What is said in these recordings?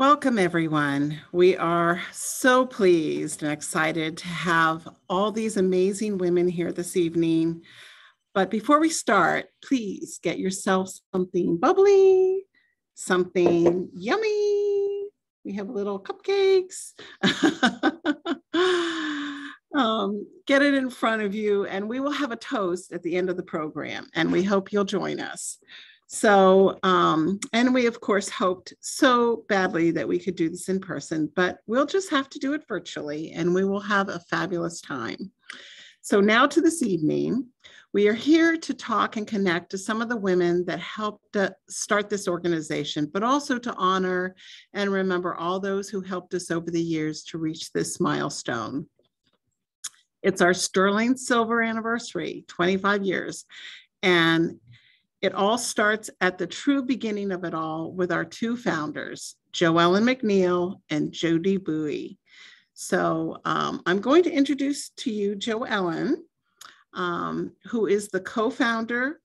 Welcome, everyone. We are so pleased and excited to have all these amazing women here this evening. But before we start, please get yourself something bubbly, something yummy. We have little cupcakes. Get it in front of you, and we will have a toast at the end of the program, and we hope you'll join us. So, and we of course hoped so badly that we could do this in person, but we'll just have to do it virtually and we will have a fabulous time. So now to this evening, we are here to talk and connect to some of the women that helped start this organization, but also to honor and remember all those who helped us over the years to reach this milestone. It's our sterling silver anniversary, 25 years. And it all starts at the true beginning of it all with our two founders, JoEllen McNeal and Judy Bowie. So I'm going to introduce to you JoEllen, who is the co-founder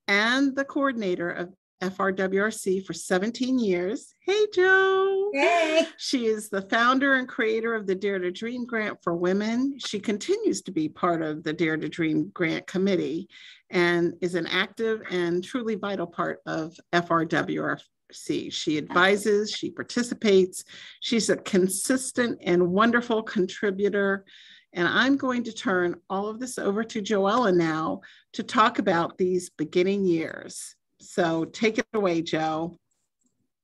and the coordinator of FRWRC for 17 years. Hey, Jo. Hey. She is the founder and creator of the Dare to Dream Grant for Women. She continues to be part of the Dare to Dream Grant Committee and is an active and truly vital part of FRWRC. She advises, she participates, she's a consistent and wonderful contributor. And I'm going to turn all of this over to JoEllen now to talk about these beginning years. So take it away, Jo.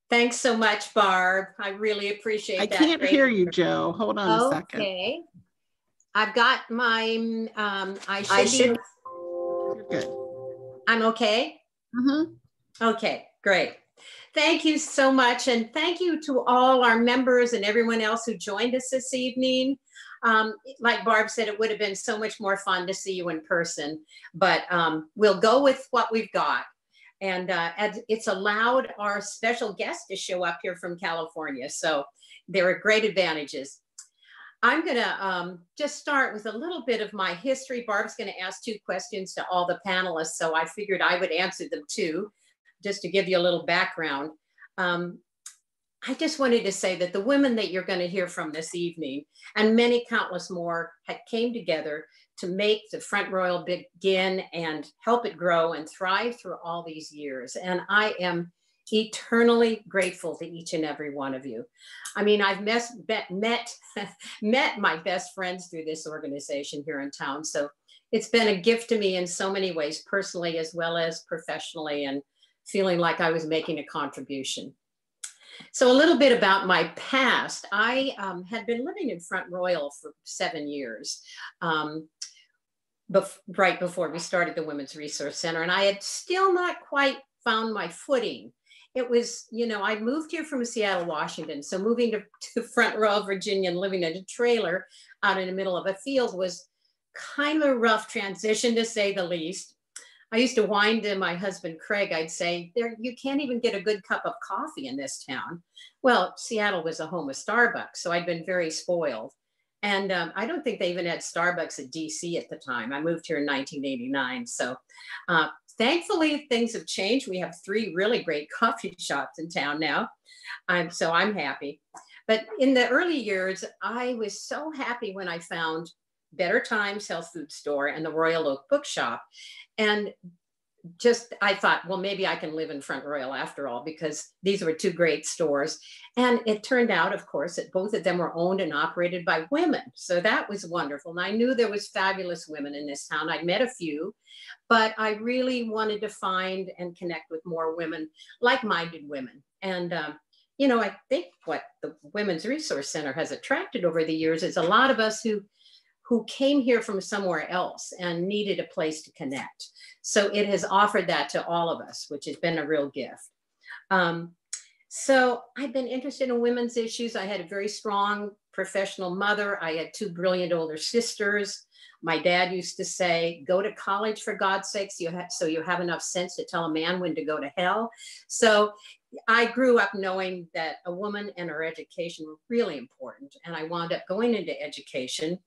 Thanks so much, Barb. I really appreciate that. I can't hear you, Jo. Hold on a second. Okay. I've got my, I should. You're good. I'm okay? Mm-hmm. Okay, great. Thank you so much. And thank you to all our members and everyone else who joined us this evening. Like Barb said, it would have been so much more fun to see you in person, but we'll go with what we've got. And it's allowed our special guest to show up here from California. So there are great advantages. I'm gonna just start with a little bit of my history. Barb's gonna ask 2 questions to all the panelists. So I figured I would answer them too, just to give you a little background. I just wanted to say that the women that you're gonna hear from this evening and many countless more came together to make the Frwrc begin and help it grow and thrive through all these years. And I am eternally grateful to each and every one of you. I mean, I've met my best friends through this organization here in town. So it's been a gift to me in so many ways, personally as well as professionally, and feeling like I was making a contribution. So a little bit about my past. I had been living in Frwrc for 7 years. Right before we started the Women's Resource Center, and I had still not quite found my footing. It was, you know, I moved here from Seattle, Washington. So moving to Frwrc, Virginia, and living in a trailer out in the middle of a field was kind of a rough transition, to say the least. I used to whine to my husband, Craig. I'd say, you can't even get a good cup of coffee in this town. Well, Seattle was a home of Starbucks, so I'd been very spoiled. And I don't think they even had Starbucks at DC at the time. I moved here in 1989. So thankfully, things have changed. We have 3 really great coffee shops in town now. So I'm happy. But in the early years, I was so happy when I found Better Times Health Food Store and the Royal Oak Bookshop. And just, I thought, well, maybe I can live in Frwrc after all, because these were 2 great stores. And it turned out, of course, that both of them were owned and operated by women. So that was wonderful. And I knew there was fabulous women in this town. I'd met a few, but I really wanted to find and connect with more women, like-minded women. And, you know, I think what the Women's Resource Center has attracted over the years is a lot of us who came here from somewhere else and needed a place to connect. So it has offered that to all of us, which has been a real gift. So I've been interested in women's issues. I had a very strong professional mother. I had 2 brilliant older sisters. My dad used to say, go to college for God's sakes, so you have enough sense to tell a man when to go to hell. So I grew up knowing that a woman and her education were really important. And I wound up going into education.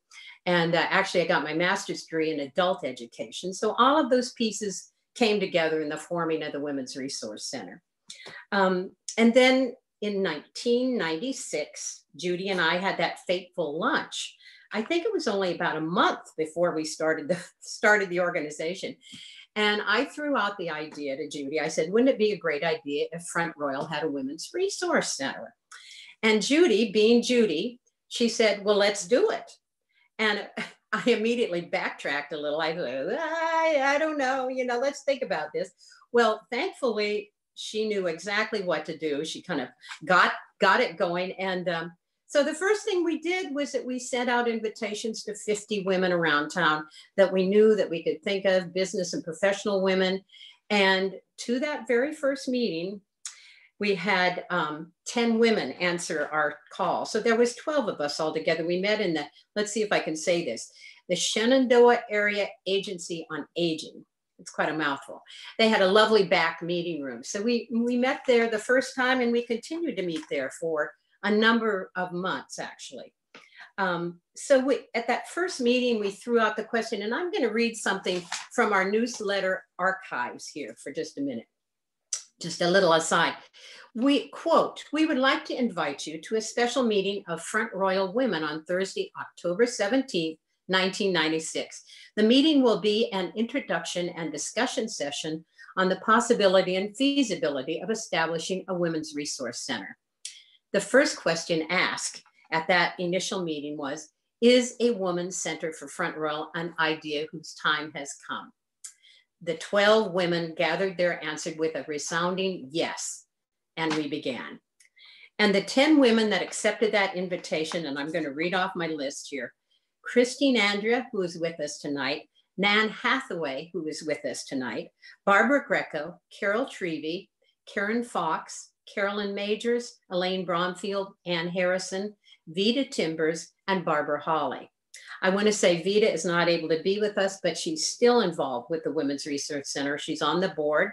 And actually, I got my master's degree in adult education. So all of those pieces came together in the forming of the Women's Resource Center. And then in 1996, Judy and I had that fateful lunch. I think it was only about a month before we started the organization. And I threw out the idea to Judy. I said, wouldn't it be a great idea if Front Royal had a women's resource center? And Judy, being Judy, she said, well, let's do it. And I immediately backtracked a little. I thought, I don't know, let's think about this. Well, thankfully, she knew exactly what to do. She kind of got it going. And so the first thing we did was that we sent out invitations to 50 women around town that we knew that we could think of, business and professional women. And to that very first meeting, we had 10 women answer our call. So there was 12 of us all together. We met in let's see if I can say this, the Shenandoah Area Agency on Aging. It's quite a mouthful. They had a lovely back meeting room. So we met there the first time, and we continued to meet there for a number of months, actually. So at that first meeting, we threw out the question, and I'm going to read something from our newsletter archives here for just a minute. Just a little aside. We quote, we would like to invite you to a special meeting of Front Royal Women on Thursday, October 17th, 1996. The meeting will be an introduction and discussion session on the possibility and feasibility of establishing a women's resource center. The first question asked at that initial meeting was, is a women's center for Front Royal an idea whose time has come? The 12 women gathered their answer with a resounding yes, and we began. And the 10 women that accepted that invitation, and I'm going to read off my list here, Christine Andrea, who is with us tonight, Nan Hathaway, who is with us tonight, Barbara Greco, Carol Trevey, Karen Fox, Carolyn Majors, Elaine Bromfield, Ann Harrison, Vita Timbers, and Barbara Hawley. I want to say Vita is not able to be with us, but she's still involved with the Women's Research Center. She's on the board.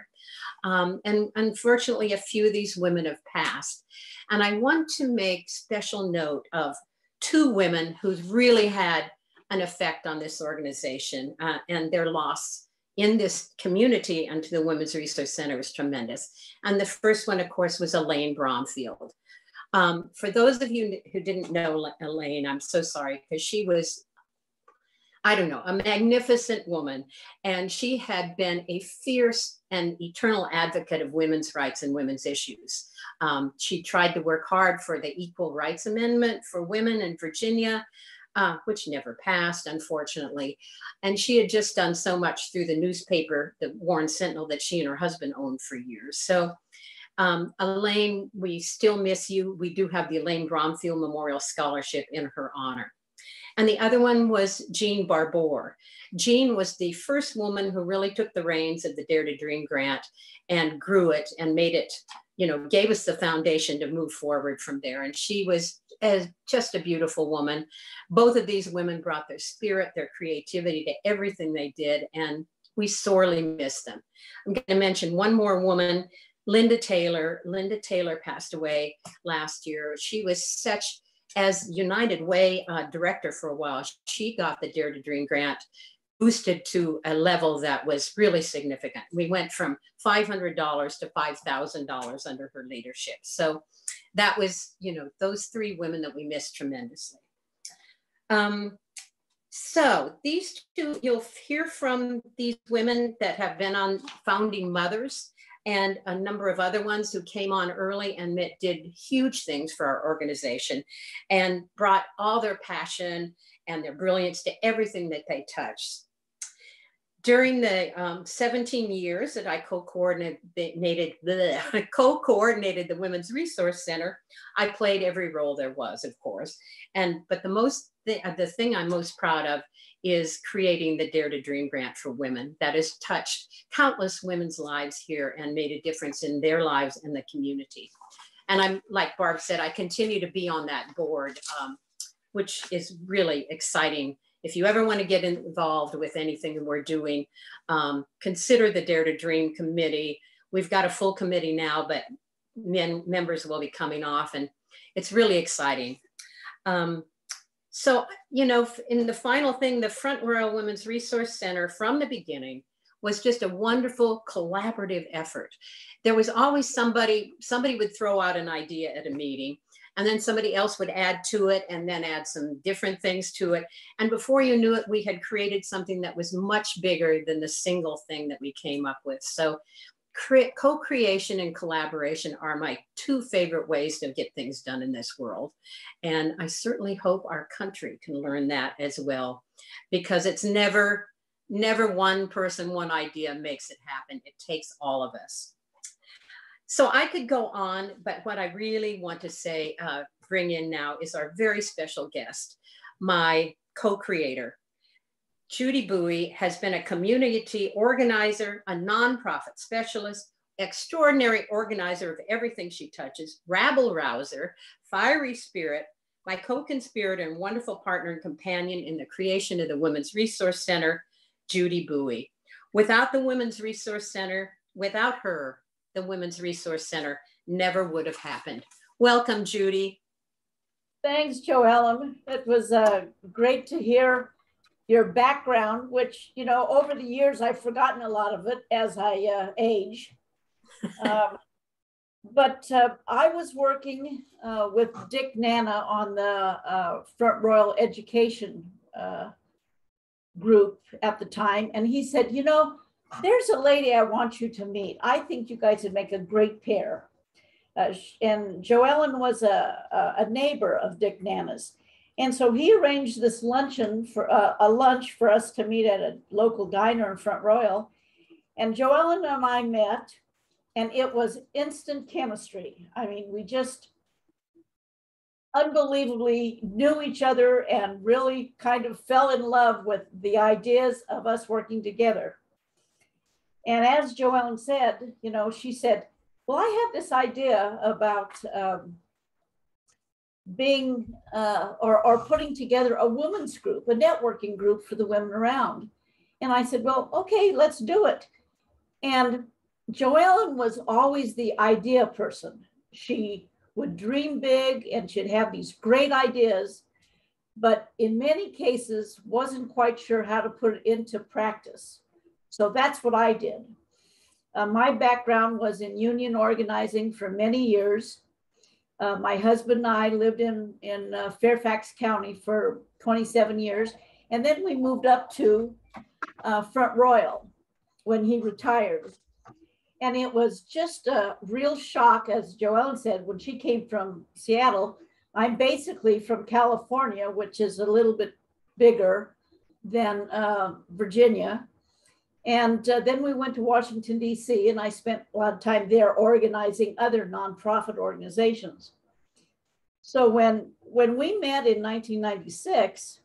And unfortunately, a few of these women have passed. And I want to make special note of 2 women who've really had an effect on this organization, and their loss in this community and to the Women's Research Center was tremendous. And the first one, of course, was Elaine Bromfield. For those of you who didn't know Elaine, I'm so sorry, because she was, I don't know, a magnificent woman. And she had been a fierce and eternal advocate of women's rights and women's issues. She tried to work hard for the Equal Rights Amendment for women in Virginia, which never passed, unfortunately. And she had just done so much through the newspaper, the Warren Sentinel, that she and her husband owned for years. So Elaine, we still miss you. We do have the Elaine Bromfield Memorial Scholarship in her honor. And the other one was Jean Barbour. Jean was the first woman who really took the reins of the Dare to Dream grant and grew it and made it, gave us the foundation to move forward from there. And she was just a beautiful woman. Both of these women brought their spirit, their creativity to everything they did, and we sorely miss them. I'm going to mention one more woman, Linda Taylor. Linda Taylor passed away last year. She was such, as United Way director for a while, she got the Dare to Dream grant boosted to a level that was really significant. We went from $500 to $5,000 under her leadership. So that was, those 3 women that we missed tremendously. So these 2, you'll hear from these women that have been on Founding Mothers, and a number of other ones who came on early and did huge things for our organization and brought all their passion and their brilliance to everything that they touched. During the 17 years that I co-coordinated the Women's Resource Center, I played every role there was, of course. But the thing I'm most proud of is creating the Dare to Dream grant for women that has touched countless women's lives here and made a difference in their lives and the community. And I'm, like Barb said, I continue to be on that board, which is really exciting. If you ever want to get involved with anything that we're doing, consider the Dare to Dream committee. We've got a full committee now, but members will be coming off, and it's really exciting. So, in the final thing, the Front Royal Women's Resource Center from the beginning was just a wonderful collaborative effort. There was always somebody would throw out an idea at a meeting, and then somebody else would add to it and then add some different things to it. And before you knew it, we had created something that was much bigger than the single thing that we came up with. So co-creation and collaboration are my two favorite ways to get things done in this world. And I certainly hope our country can learn that as well, because it's never one person, one idea makes it happen. It takes all of us. So I could go on, but what I really want to say, bring in now is our very special guest, my co-creator. Judy Bowie has been a community organizer, a nonprofit specialist, extraordinary organizer of everything she touches, rabble rouser, fiery spirit, my co-conspirator and wonderful partner and companion in the creation of the Women's Resource Center, Judy Bowie. Without the Women's Resource Center, without her, the Women's Resource Center never would have happened. Welcome, Judy. Thanks, JoEllen. It was great to hear your background, which, you know, over the years, I've forgotten a lot of it as I age. But I was working with Dick Nana on the Frwrc education group at the time. And he said, you know, there's a lady I want you to meet. I think you guys would make a great pair. And JoEllen was a neighbor of Dick Nana's. And so he arranged this luncheon for a lunch for us to meet at a local diner in Frwrc. And JoEllen and I met, and it was instant chemistry. I mean, we just unbelievably knew each other and really kind of fell in love with the ideas of us working together. And as JoEllen said, you know, she said, well, I have this idea about being or putting together a women's group, a networking group for the women around. And I said, well, okay, let's do it. And JoEllen was always the idea person. She would dream big and she'd have these great ideas, but in many cases wasn't quite sure how to put it into practice. So that's what I did. My background was in union organizing for many years. My husband and I lived in Fairfax County for 27 years. And then we moved up to Frwrc when he retired. And it was just a real shock, as JoEllen said, when she came from Seattle. I'm basically from California, which is a little bit bigger than Virginia. And then we went to Washington, D.C., and I spent a lot of time there organizing other nonprofit organizations. So when we met in 1996,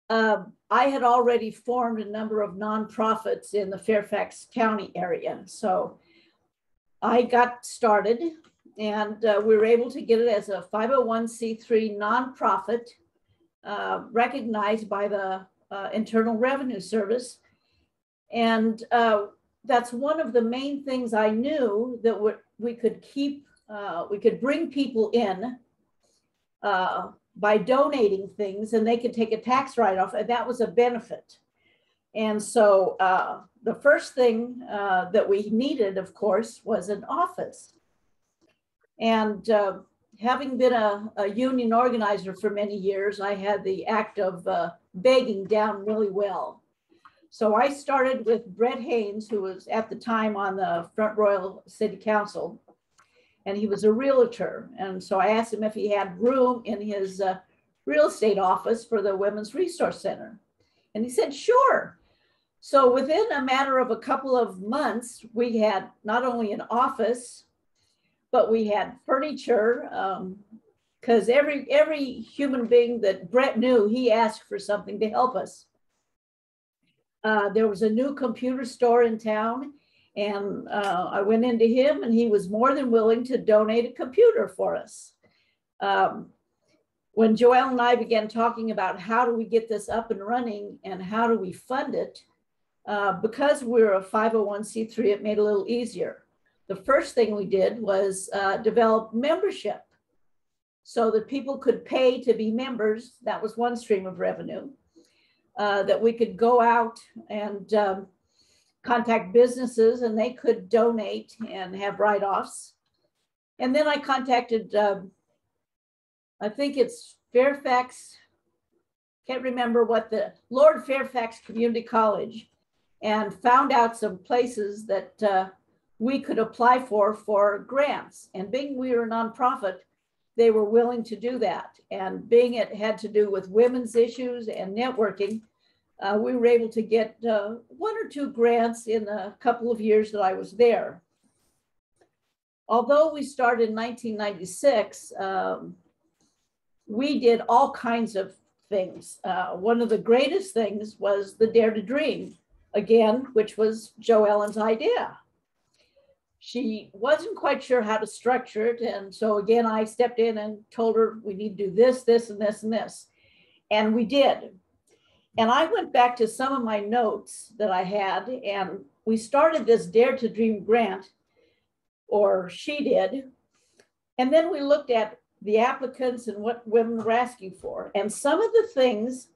I had already formed a number of nonprofits in the Fairfax County area. So I got started, and we were able to get it as a 501c3 nonprofit recognized by the Internal Revenue Service. And that's one of the main things I knew, that we could keep, we could bring people in by donating things, and they could take a tax write-off, and that was a benefit. And so the first thing that we needed, of course, was an office. And having been a union organizer for many years, I had the act of begging down really well. So I started with Brett Haynes, who was at the time on the Frwrc City Council, and he was a realtor. And so I asked him if he had room in his real estate office for the Women's Resource Center. And he said, sure. So within a matter of a couple of months, we had not only an office, but we had furniture, because every human being that Brett knew, he asked for something to help us. There was a new computer store in town, and I went into him, and he was more than willing to donate a computer for us. When JoEllen and I began talking about how do we get this up and running and how do we fund it, because we're a 501c3, it made it a little easier. The first thing we did was develop membership so that people could pay to be members. That was one stream of revenue. that we could go out and contact businesses and they could donate and have write-offs. And then I contacted, I think it's Fairfax, can't remember what the, Lord Fairfax Community College, and found out some places that we could apply for grants. And being we were a nonprofit, they were willing to do that. And being it had to do with women's issues and networking, we were able to get 1 or 2 grants in a couple of years that I was there. Although we started in 1996, we did all kinds of things. One of the greatest things was the Dare to Dream, again, which was JoEllen's idea. She wasn't quite sure how to structure it. And so again, I stepped in and told her we need to do this, this, and this, and this. And we did. And I went back to some of my notes that I had, and we started this Dare to Dream grant, or she did. And then we looked at the applicants and what women were asking for. And some of the things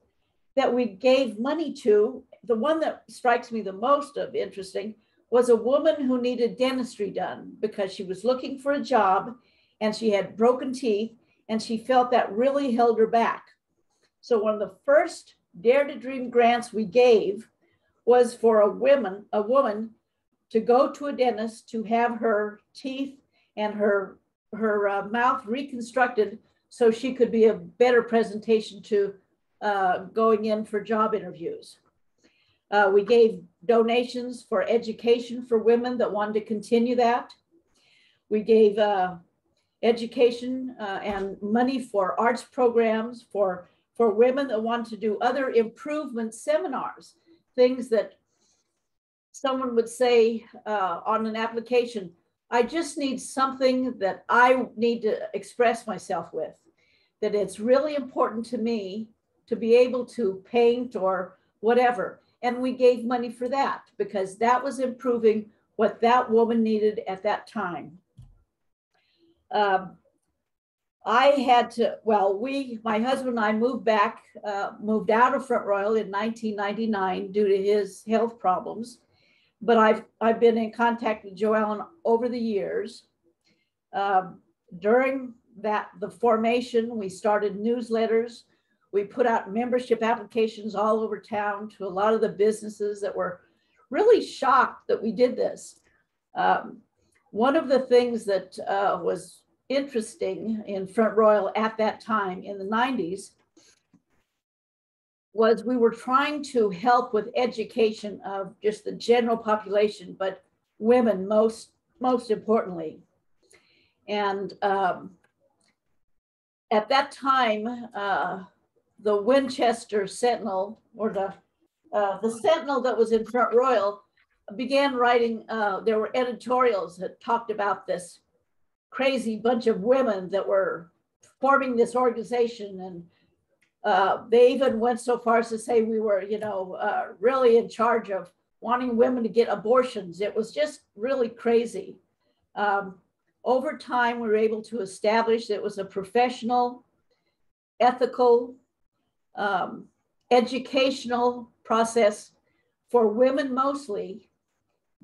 that we gave money to, the one that strikes me the most of interesting was a woman who needed dentistry done because she was looking for a job and she had broken teeth and she felt that really held her back. So one of the first Dare to Dream grants we gave was for a woman to go to a dentist to have her teeth and her mouth reconstructed so she could be a better presentation to going in for job interviews. We gave donations for education for women that wanted to continue that. We gave education and money for arts programs for women that want to do other improvement seminars, things that someone would say on an application, I just need something that I need to express myself with, that it's really important to me to be able to paint or whatever. And we gave money for that because that was improving what that woman needed at that time. I had to, well, my husband and I moved out of Front Royal in 1999 due to his health problems. But I've been in contact with JoEllen over the years. During the formation, we started newsletters. We put out membership applications all over town to a lot of the businesses that were really shocked that we did this. One of the things that was interesting in Front Royal at that time in the 90s was we were trying to help with education of just the general population, but women most importantly. And at that time, the Winchester Sentinel, or the Sentinel that was in Front Royal, began writing, there were editorials that talked about this crazy bunch of women that were forming this organization. And they even went so far as to say we were, really in charge of wanting women to get abortions. It was just really crazy. Over time, we were able to establish that it was a professional, ethical, educational process for women mostly,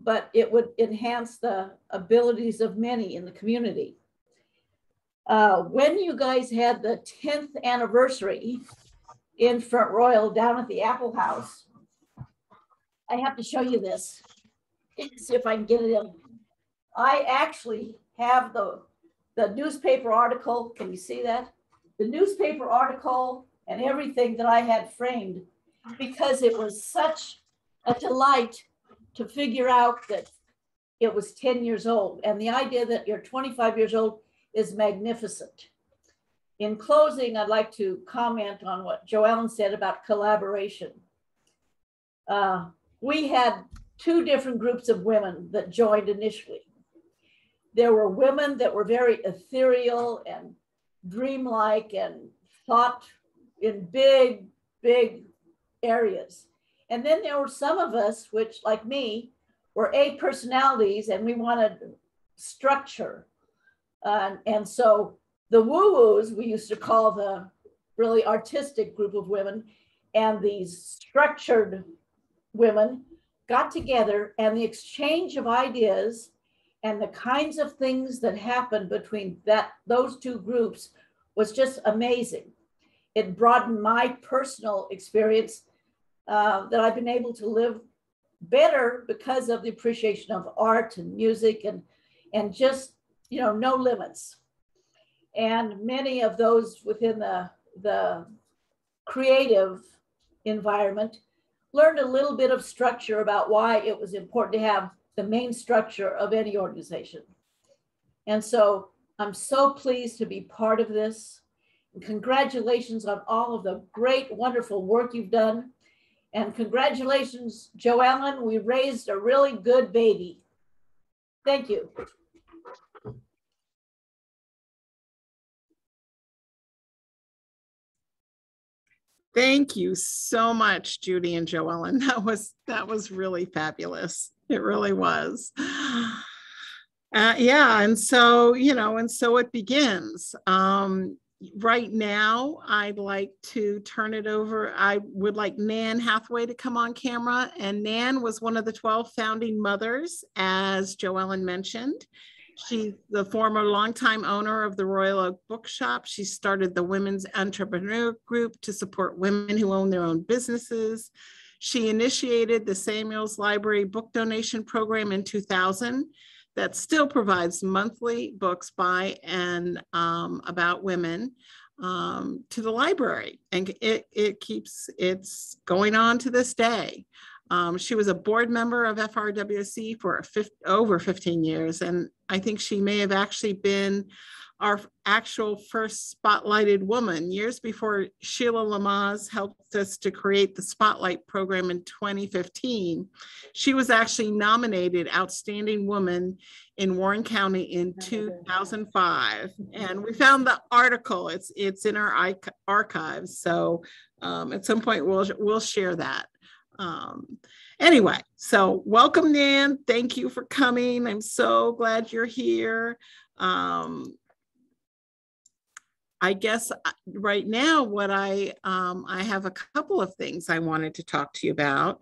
but it would enhance the abilities of many in the community. When you guys had the 10th anniversary in Front Royal down at the Apple House, I have to show you this. Let's see if I can get it in. I actually have the newspaper article. Can you see that? The newspaper article and everything that I had framed, because it was such a delight to figure out that it was 10 years old. And the idea that you're 25 years old is magnificent. In closing, I'd like to comment on what JoEllen said about collaboration. We had 2 different groups of women that joined initially. There were women that were very ethereal and dreamlike and thought in big, big areas. And then there were some of us, which like me, were A personalities and we wanted structure. And so the woo-woos, we used to call the really artistic group of women, and these structured women got together, and the exchange of ideas and the kinds of things that happened between those two groups was just amazing. It broadened my personal experience that I've been able to live better because of the appreciation of art and music and just, you know, no limits. And many of those within the creative environment learned a little bit of structure about why it was important to have the main structure of any organization. And so I'm so pleased to be part of this. And congratulations on all of the great, wonderful work you've done. And congratulations, JoEllen, we raised a really good baby. Thank you. Thank you so much, Judy and JoEllen. That was really fabulous. It really was. Yeah, and so, you know, and so it begins. Right now, I'd like to turn it over. I would like Nan Hathaway to come on camera. And Nan was one of the 12 founding mothers, as JoEllen mentioned. She's the former longtime owner of the Royal Oak Bookshop. She started the Women's Entrepreneur Group to support women who own their own businesses. She initiated the Samuels Library Book Donation Program in 2000 that still provides monthly books by and about women to the library. And it's going on to this day. She was a board member of FRWC for over 15 years. And I think she may have actually been our actual first spotlighted woman years before Sheila Lamaze helped us to create the Spotlight program in 2015. She was actually nominated Outstanding Woman in Warren County in 2005. And we found the article, it's in our archives. So at some point we'll share that. Anyway, so welcome, Nan. Thank you for coming. I'm so glad you're here. I guess right now, what I have a couple of things I wanted to talk to you about.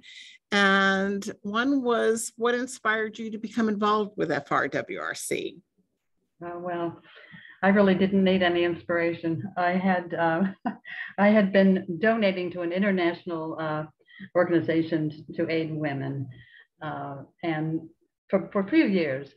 And one was, what inspired you to become involved with FRWRC? Well, I really didn't need any inspiration. I had been donating to an international organization to aid women, and for a few years.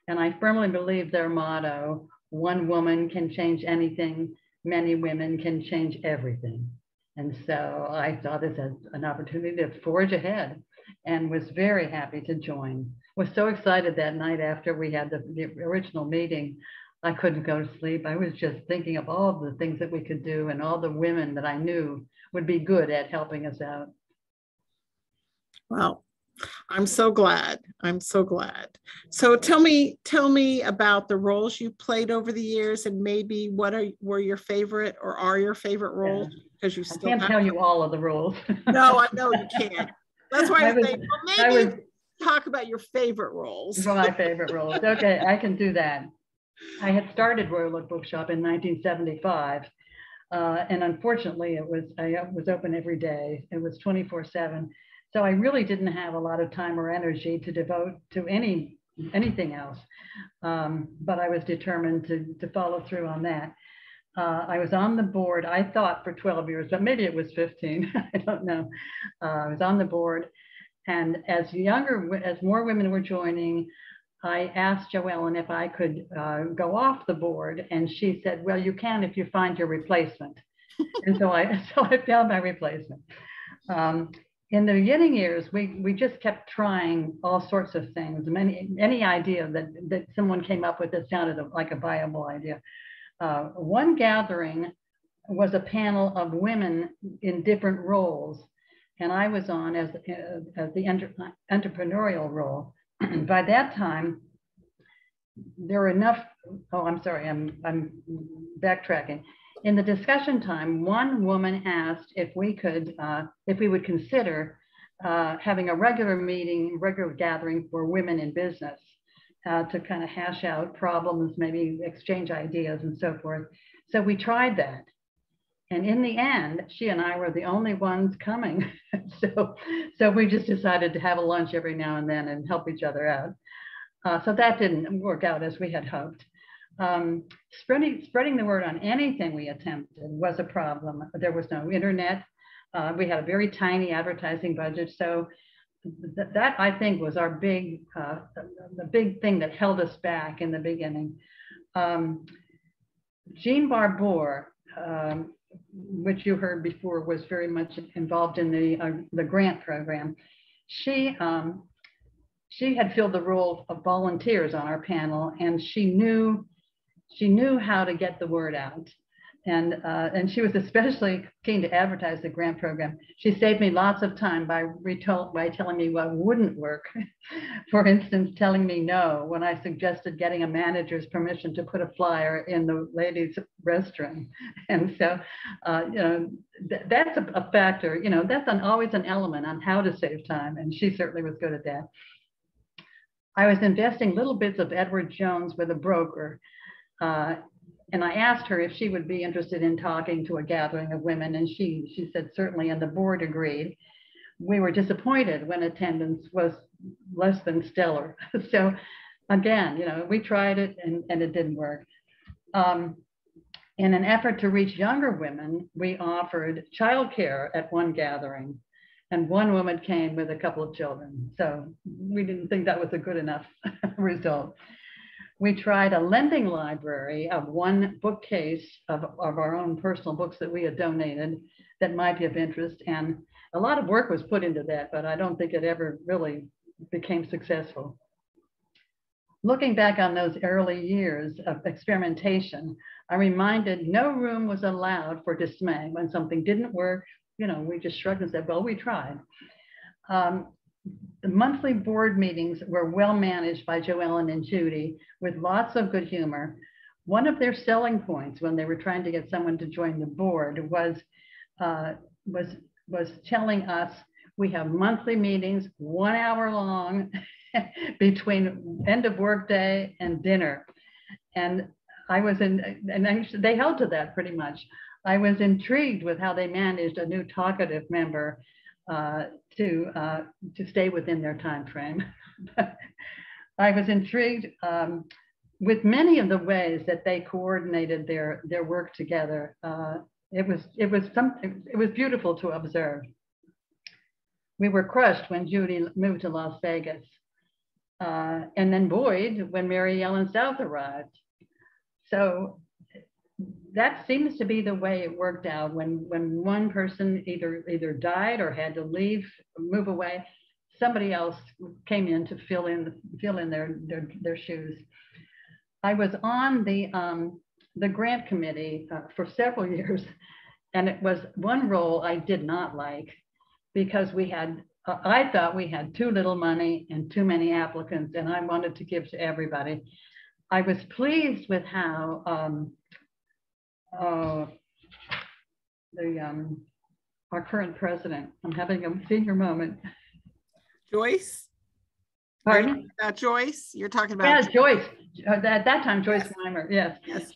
And I firmly believe their motto, one woman can change anything, many women can change everything. And so I saw this as an opportunity to forge ahead and was very happy to join. Was so excited that night after we had the original meeting, I couldn't go to sleep. I was just thinking of all the things that we could do and all the women that I knew would be good at helping us out. Well, I'm so glad. I'm so glad. So tell me about the roles you played over the years, and maybe were your favorite or are your favorite roles? Because you still can't tell you all of the roles. No, I know you can't. That's why I say, well, maybe talk about your favorite roles. My favorite roles. Okay, I can do that. I had started Royal Oak Bookshop in 1975. And unfortunately, I was open every day. It was 24/7. So I really didn't have a lot of time or energy to devote to anything else. But I was determined to follow through on that. I was on the board, I thought for 12 years, but maybe it was 15, I don't know. I was on the board, and as more women were joining, I asked JoEllen if I could go off the board, and she said, well, you can if you find your replacement. And so I found my replacement. In the beginning years, we just kept trying all sorts of things. Any idea that someone came up with that sounded like a viable idea. One gathering was a panel of women in different roles, and I was on as the entrepreneurial role. By that time, there were enough. Oh, I'm sorry. I'm backtracking. In the discussion time, one woman asked if we would consider having a regular gathering for women in business to kind of hash out problems, maybe exchange ideas and so forth. So we tried that. And in the end, she and I were the only ones coming. So we just decided to have a lunch every now and then and help each other out. So that didn't work out as we had hoped. Spreading the word on anything we attempted was a problem. There was no internet. We had a very tiny advertising budget. So that I think was our the big thing that held us back in the beginning. Jean Barbour, which you heard before, was very much involved in the grant program. She had filled the role of volunteers on our panel, and she knew how to get the word out. And she was especially keen to advertise the grant program. She saved me lots of time by telling me what wouldn't work. For instance, telling me no when I suggested getting a manager's permission to put a flyer in the ladies' restroom. And so, that's a factor. That's always an element on how to save time. And she certainly was good at that. I was investing little bits of Edward Jones with a broker. And I asked her if she would be interested in talking to a gathering of women, and she said certainly, and the board agreed. We were disappointed when attendance was less than stellar. So again, we tried it and it didn't work. In an effort to reach younger women, we offered childcare at one gathering, and one woman came with a couple of children. So we didn't think that was a good enough result. We tried a lending library of one bookcase of our own personal books that we had donated that might be of interest. And a lot of work was put into that, but I don't think it ever really became successful. Looking back on those early years of experimentation, I'm reminded no room was allowed for dismay. When something didn't work, we just shrugged and said, well, we tried. The monthly board meetings were well managed by JoEllen and Judy with lots of good humor. One of their selling points when they were trying to get someone to join the board was telling us, we have monthly meetings, 1 hour long between end of work day and dinner. And they held to that pretty much. I was intrigued with how they managed a new talkative member to stay within their time frame. I was intrigued with many of the ways that they coordinated their work together. It was beautiful to observe. We were crushed when Judy moved to Las Vegas, and then buoyed when Mary Ellen South arrived. So that seems to be the way it worked out. When one person either died or had to move away, somebody else came in to fill in their shoes. I was on the grant committee for several years, and it was one role I did not like because I thought we had too little money and too many applicants, and I wanted to give to everybody. I was pleased with how our current president, I'm having a senior moment. Joyce? Pardon? Joyce? You're talking about? Yeah, Joyce. At that time, Joyce Weimer, yes. Yes,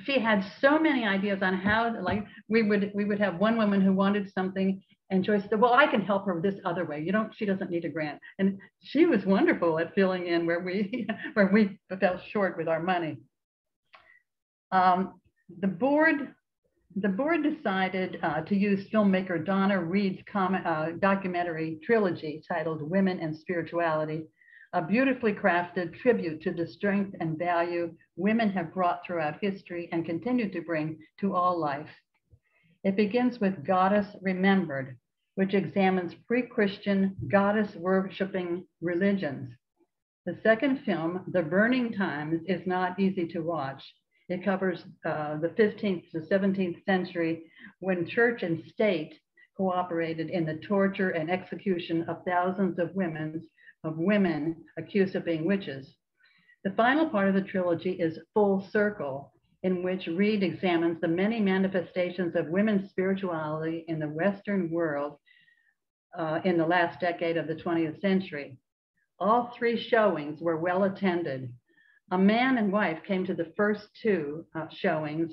She had so many ideas on how, like, we would have one woman who wanted something, and Joyce said, well, I can help her this other way. She doesn't need a grant. And she was wonderful at filling in where we fell short with our money. The board decided to use filmmaker Donna Reed's documentary trilogy titled Women and Spirituality, a beautifully crafted tribute to the strength and value women have brought throughout history and continue to bring to all life. It begins with Goddess Remembered, which examines pre-Christian goddess-worshipping religions. The second film, The Burning Times, is not easy to watch. It covers the 15th to 17th century when church and state cooperated in the torture and execution of thousands of women accused of being witches. The final part of the trilogy is Full Circle, in which Reed examines the many manifestations of women's spirituality in the Western world in the last decade of the 20th century. All three showings were well attended. A man and wife came to the first two showings.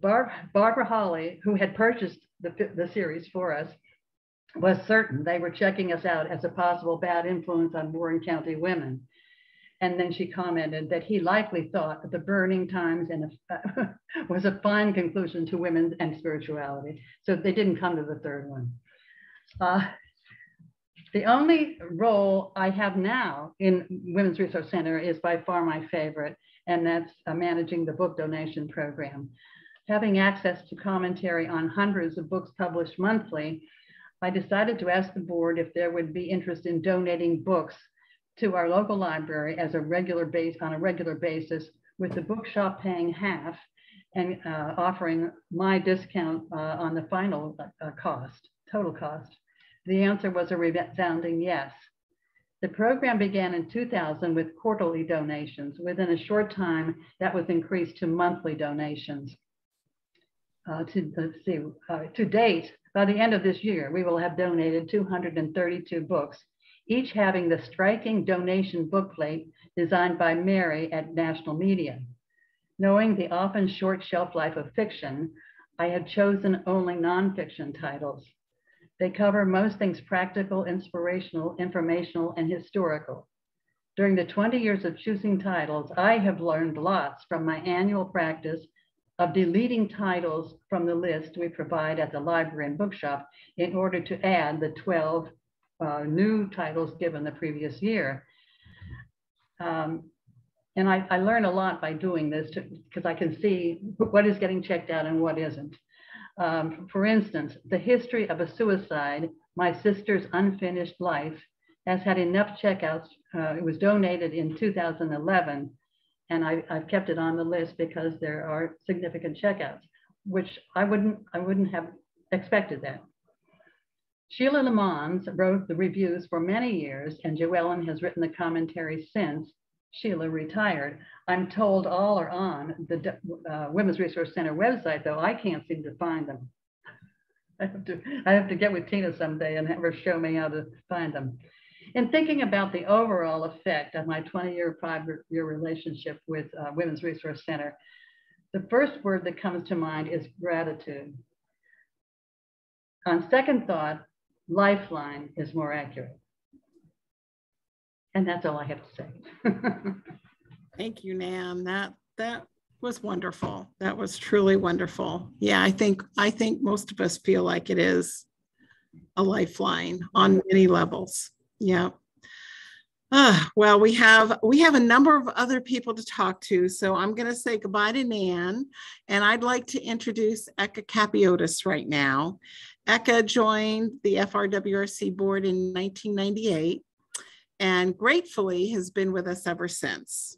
Barbara Holly, who had purchased the series for us, was certain they were checking us out as a possible bad influence on Warren County women. And then she commented that he likely thought that the Burning Times was a fine conclusion to women and spirituality. So they didn't come to the third one. The only role I have now in Women's Resource Center is by far my favorite, and that's managing the book donation program. Having access to commentary on hundreds of books published monthly, I decided to ask the board if there would be interest in donating books to our local library as on a regular basis, with the bookshop paying half and offering my discount on the final total cost. The answer was a resounding yes. The program began in 2000 with quarterly donations. Within a short time, that was increased to monthly donations. To date, by the end of this year, we will have donated 232 books, each having the striking donation bookplate designed by Mary at National Media. Knowing the often short shelf life of fiction, I had chosen only nonfiction titles. They cover most things practical, inspirational, informational, and historical. During the 20 years of choosing titles, I have learned lots from my annual practice of deleting titles from the list we provide at the library and bookshop in order to add the 12 new titles given the previous year. And I learn a lot by doing this because I can see what is getting checked out and what isn't. For instance, The History of a Suicide, My Sister's Unfinished Life, has had enough checkouts. It was donated in 2011, and I've kept it on the list because there are significant checkouts, which I wouldn't have expected that. Sheila Lemons wrote the reviews for many years, and JoEllen has written the commentary since. Sheila retired. I'm told all are on the Women's Resource Center website, though I can't seem to find them. I have to get with Tina someday and have her show me how to find them. In thinking about the overall effect of my 20-year, 5-year relationship with Women's Resource Center, the first word that comes to mind is gratitude. On second thought, lifeline is more accurate. And that's all I have to say. Thank you, Nan. That was wonderful. That was truly wonderful. Yeah, I think most of us feel like it is a lifeline on many levels. Yeah. Well, we have a number of other people to talk to, so I'm going to say goodbye to Nan, and I'd like to introduce Eka Kapoitis right now. Eka joined the FRWRC board in 1998 and gratefully has been with us ever since.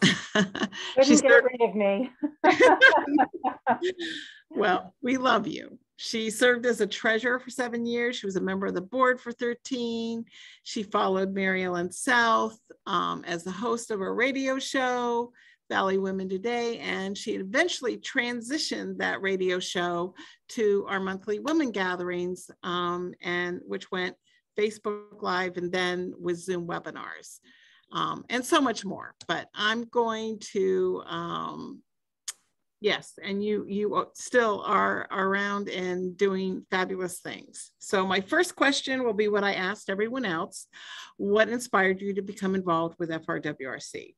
Couldn't get rid of me. Well, we love you. She served as a treasurer for 7 years. She was a member of the board for 13. She followed Mary Ellen South as the host of a radio show, Valley Women Today, and she eventually transitioned that radio show to our monthly women gatherings, and which went Facebook Live and then with Zoom webinars, and so much more. But I'm going to, yes, and you still are around and doing fabulous things. So my first question will be what I asked everyone else. What inspired you to become involved with FRWRC?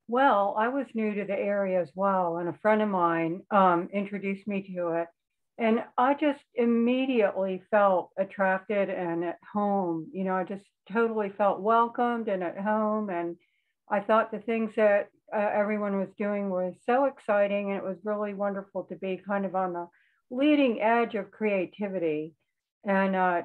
Well, I was new to the area as well, and a friend of mine introduced me to it. And I just immediately felt attracted and at home. You know, I just totally felt welcomed and at home. And I thought the things that everyone was doing were so exciting. And it was really wonderful to be kind of on the leading edge of creativity. And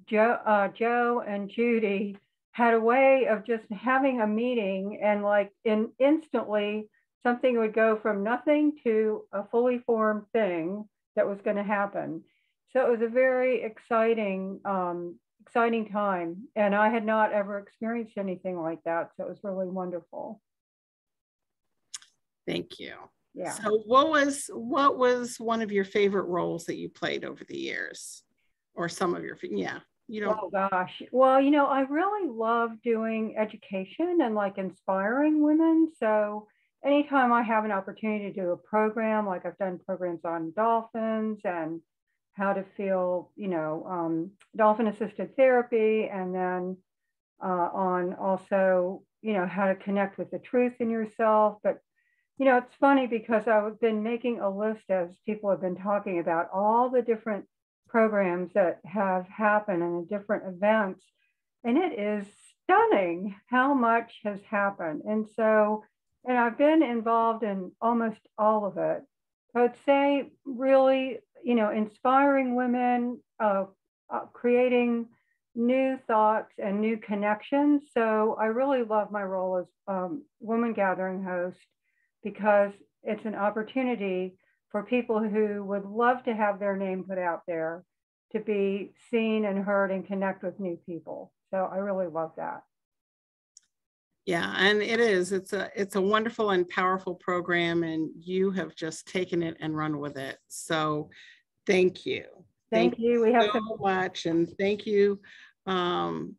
Joe and Judy had a way of just having a meeting, and like instantly something would go from nothing to a fully formed thing that was going to happen. So it was a very exciting time. And I had not ever experienced anything like that. So it was really wonderful. Thank you. Yeah. So what was one of your favorite roles that you played over the years, or some of your, yeah, you don't. Oh gosh. Well, you know, I really love doing education and like inspiring women. So, anytime I have an opportunity to do a program, like I've done programs on dolphins and how to feel, dolphin assisted therapy, and then on also, how to connect with the truth in yourself. But, it's funny because I've been making a list as people have been talking about all the different programs that have happened and the different events. And it is stunning how much has happened. And I've been involved in almost all of it. I would say really, inspiring women, creating new thoughts and new connections. So I really love my role as woman gathering host, because it's an opportunity for people who would love to have their name put out there to be seen and heard and connect with new people. So I really love that. Yeah, and it's a wonderful and powerful program, and you have just taken it and run with it. So thank you. Thank you. We have so much, and thank you. And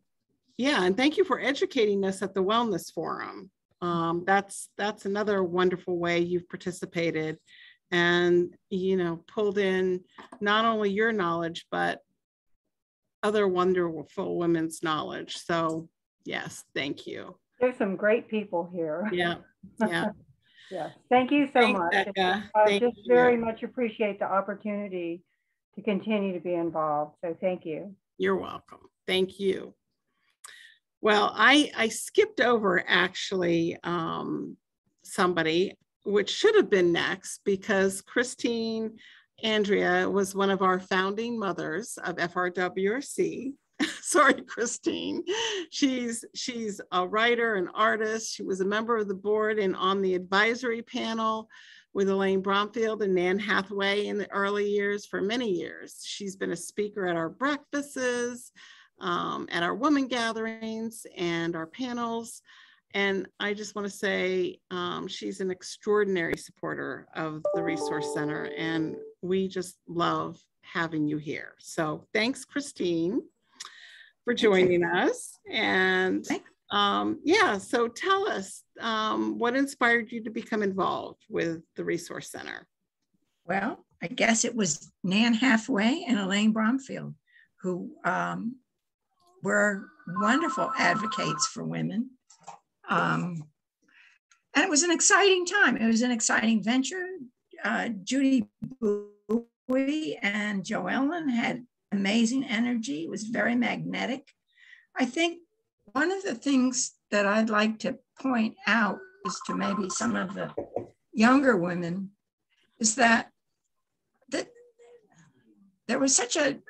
thank you for educating us at the Wellness Forum. That's another wonderful way you've participated and, pulled in not only your knowledge, but other wonderful women's knowledge. So yes, thank you. There's some great people here. Yeah. Yeah. Thank you so much. Becca. I just very much appreciate the opportunity to continue to be involved. So thank you. You're welcome. Thank you. Well, I skipped over actually somebody, which should have been next, because Andrea was one of our founding mothers of FRWRC. Sorry, Christine. She's a writer and artist. She was a member of the board and on the advisory panel with Elaine Bromfield and Nan Hathaway in the early years for many years. She's been a speaker at our breakfasts, at our women gatherings and our panels. And I just want to say she's an extraordinary supporter of the Resource Center, and we just love having you here. So thanks, Christine, for joining us. And so tell us what inspired you to become involved with the Resource Center? Well, I guess it was Nan Hathaway and Elaine Bromfield, who were wonderful advocates for women. And it was an exciting time. It was an exciting venture. Judy Bowie and JoEllen had amazing energy. It was very magnetic. I think one of the things that I'd like to point out is to maybe some of the younger women is that there was such it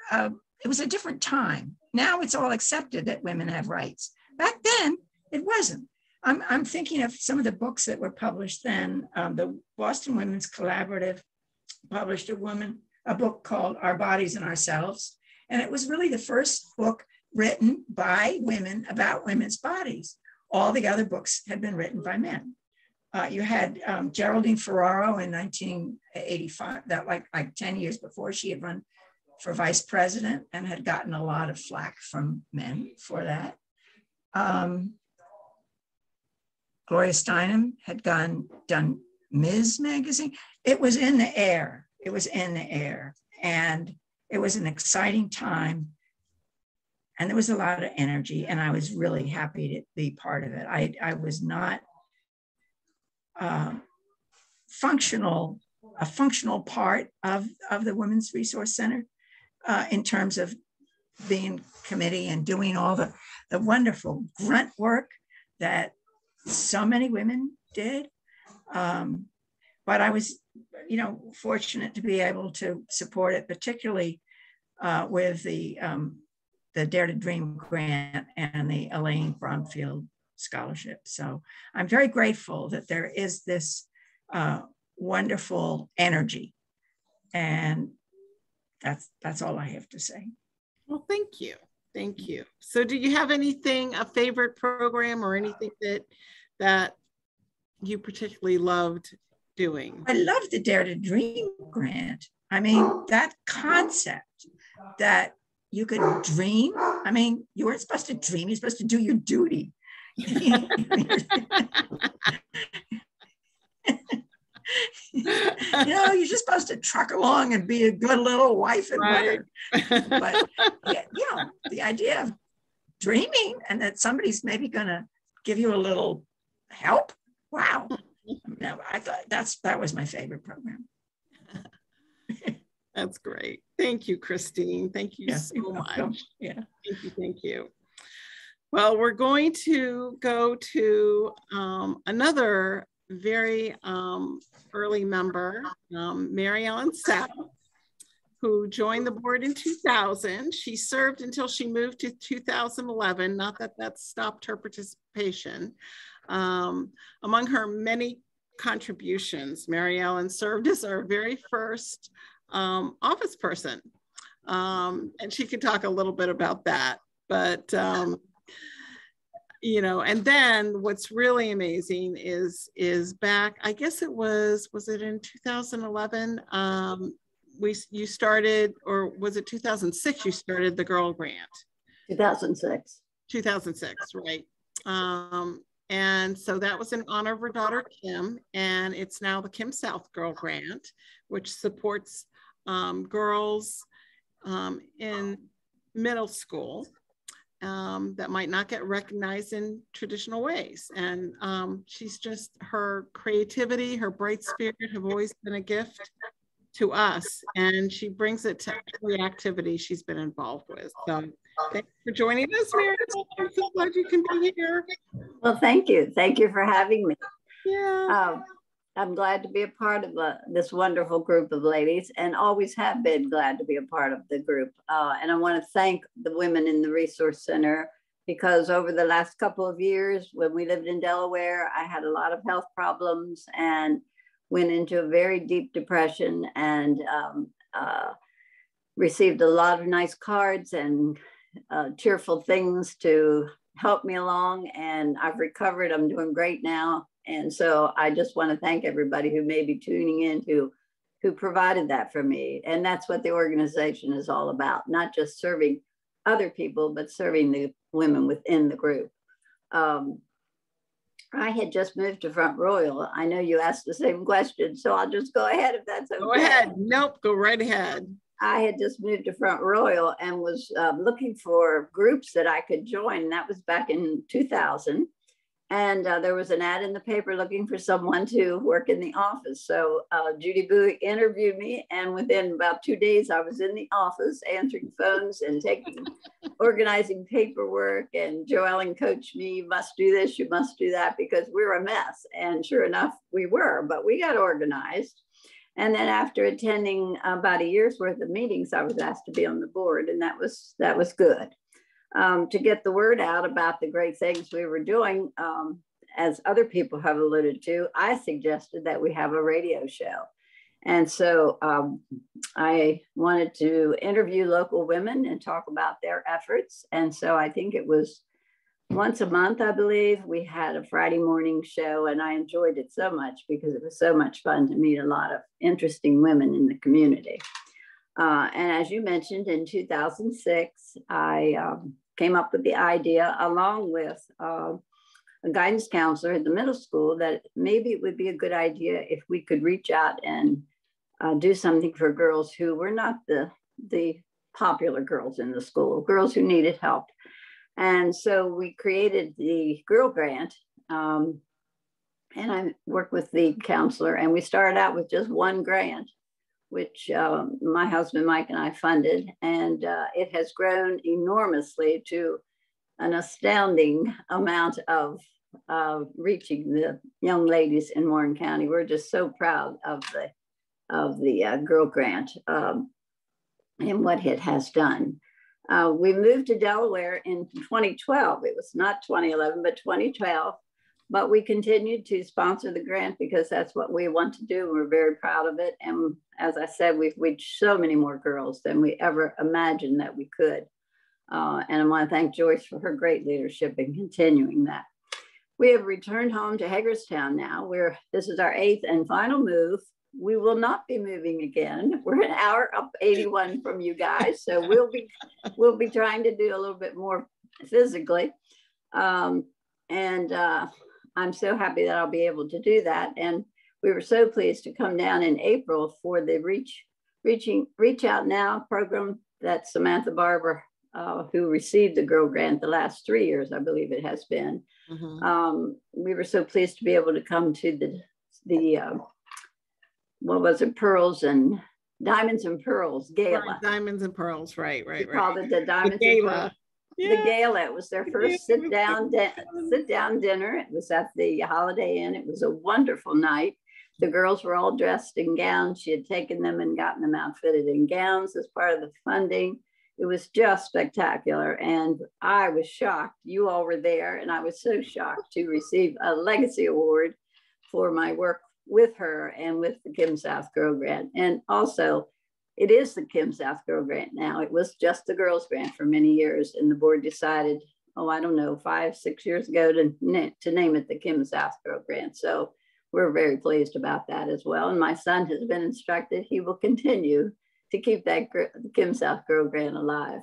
was a different time. Now it's all accepted that women have rights. Back then, it wasn't. I'm thinking of some of the books that were published then. The Boston Women's Collaborative published a book called Our Bodies and Ourselves. And it was really the first book written by women about women's bodies. All the other books had been written by men. You had Geraldine Ferraro in 1985, that like 10 years before, she had run for vice president and had gotten a lot of flack from men for that. Gloria Steinem had done Ms. magazine. It was in the air. It was in the air. And it was an exciting time. And there was a lot of energy. And I was really happy to be part of it. I was not a functional part of the Women's Resource Center in terms of being committee and doing all the wonderful grunt work that so many women did. But I was, fortunate to be able to support it, particularly with the Dare to Dream grant and the Elaine Bromfield Scholarship. So I'm very grateful that there is this wonderful energy, and that's all I have to say. Well, thank you. Thank you. So do you have a favorite program or anything that you particularly loved doing? I love the Dare to Dream grant. I mean, that concept that you could dream. I mean, you weren't supposed to dream, you're supposed to do your duty. You're just supposed to truck along and be a good little wife and mother. But the idea of dreaming and that somebody's maybe going to give you a little help. Wow. No, I thought that was my favorite program. That's great. Thank you, Christine. Thank you so much. Yeah. Thank you. Well, we're going to go to another very early member, Mary Ellen Sapp, who joined the board in 2000. She served until she moved to 2011, not that stopped her participation. Among her many contributions, Mary Ellen served as our very first office person. And she could talk a little bit about that, but and then what's really amazing is back, I guess it was it in 2011? You started, or was it 2006 you started the Girl Grant? 2006. 2006, right. And so that was in honor of her daughter, Kim, and it's now the Kim South Girl Grant, which supports girls in middle school that might not get recognized in traditional ways. And she's just, her creativity, her bright spirit have always been a gift to us, and she brings it to every activity she's been involved with. So thanks for joining us, Mary. I'm so glad you can be here. Well, thank you. Thank you for having me. Yeah. I'm glad to be a part of this wonderful group of ladies, and always have been glad to be a part of the group. And I want to thank the women in the Resource Center, because over the last couple of years, when we lived in Delaware, I had a lot of health problems and went into a very deep depression, and received a lot of nice cards and cheerful things to help me along. And I've recovered. I'm doing great now. And so I just want to thank everybody who may be tuning in who provided that for me. And that's what the organization is all about, not just serving other people, but serving the women within the group. I had just moved to Front Royal. I know you asked the same question, so I'll just go ahead if that's okay. Go ahead. Nope, go right ahead. I had just moved to Front Royal and was looking for groups that I could join. That was back in 2000. And there was an ad in the paper looking for someone to work in the office. So Judy Bowie interviewed me, and within about 2 days, I was in the office answering phones and organizing paperwork. And JoEllen coached me, you must do this, you must do that, because we're a mess. And sure enough, we were, but we got organized. And then after attending about a year's worth of meetings, I was asked to be on the board, and that was good. To get the word out about the great things we were doing, as other people have alluded to, I suggested that we have a radio show. And so I wanted to interview local women and talk about their efforts. And so I think it was once a month, I believe, we had a Friday morning show, and I enjoyed it so much because it was so much fun to meet a lot of interesting women in the community. And as you mentioned, in 2006, I came up with the idea, along with a guidance counselor at the middle school, that maybe it would be a good idea if we could reach out and do something for girls who were not the popular girls in the school, girls who needed help. And so we created the Girl Grant, and I worked with the counselor, and we started out with just one grant, which my husband Mike and I funded, and it has grown enormously to an astounding amount of reaching the young ladies in Warren County. We're just so proud of the Girl Grant and what it has done. We moved to Delaware in 2012. It was not 2011, but 2012. But we continued to sponsor the grant because that's what we want to do. We're very proud of it. And as I said, we've reached so many more girls than we ever imagined that we could. And I want to thank Joyce for her great leadership in continuing that. We have returned home to Hagerstown now. This is our 8th and final move. We will not be moving again. We're an hour up 81 from you guys. So we'll be trying to do a little bit more physically. I'm so happy that I'll be able to do that. And we were so pleased to come down in April for the Reach Out Now program that Samantha Barber, who received the Girl Grant the last 3 years, I believe it has been. We were so pleased to be able to come to the what was it, Pearls and Diamonds and Pearls Gala. Right, Diamonds and Pearls, right. We called it the Diamonds the and Gala. Pearls. Yeah. The Gala. It was their first sit down dinner. It was at the Holiday Inn. It was a wonderful night. The girls were all dressed in gowns. She had taken them and gotten them outfitted in gowns as part of the funding. It was just spectacular. And I was shocked. You all were there. And I was so shocked to receive a legacy award for my work with her and with the Kim South Girl Grant. And also, it is the Kim South Girl Grant now. It was just the Girls Grant for many years. And the board decided, oh, I don't know, 5, 6 years ago to name it the Kim South Girl Grant. So we're very pleased about that as well. And my son has been instructed he will continue to keep that Kim South Girl Grant alive.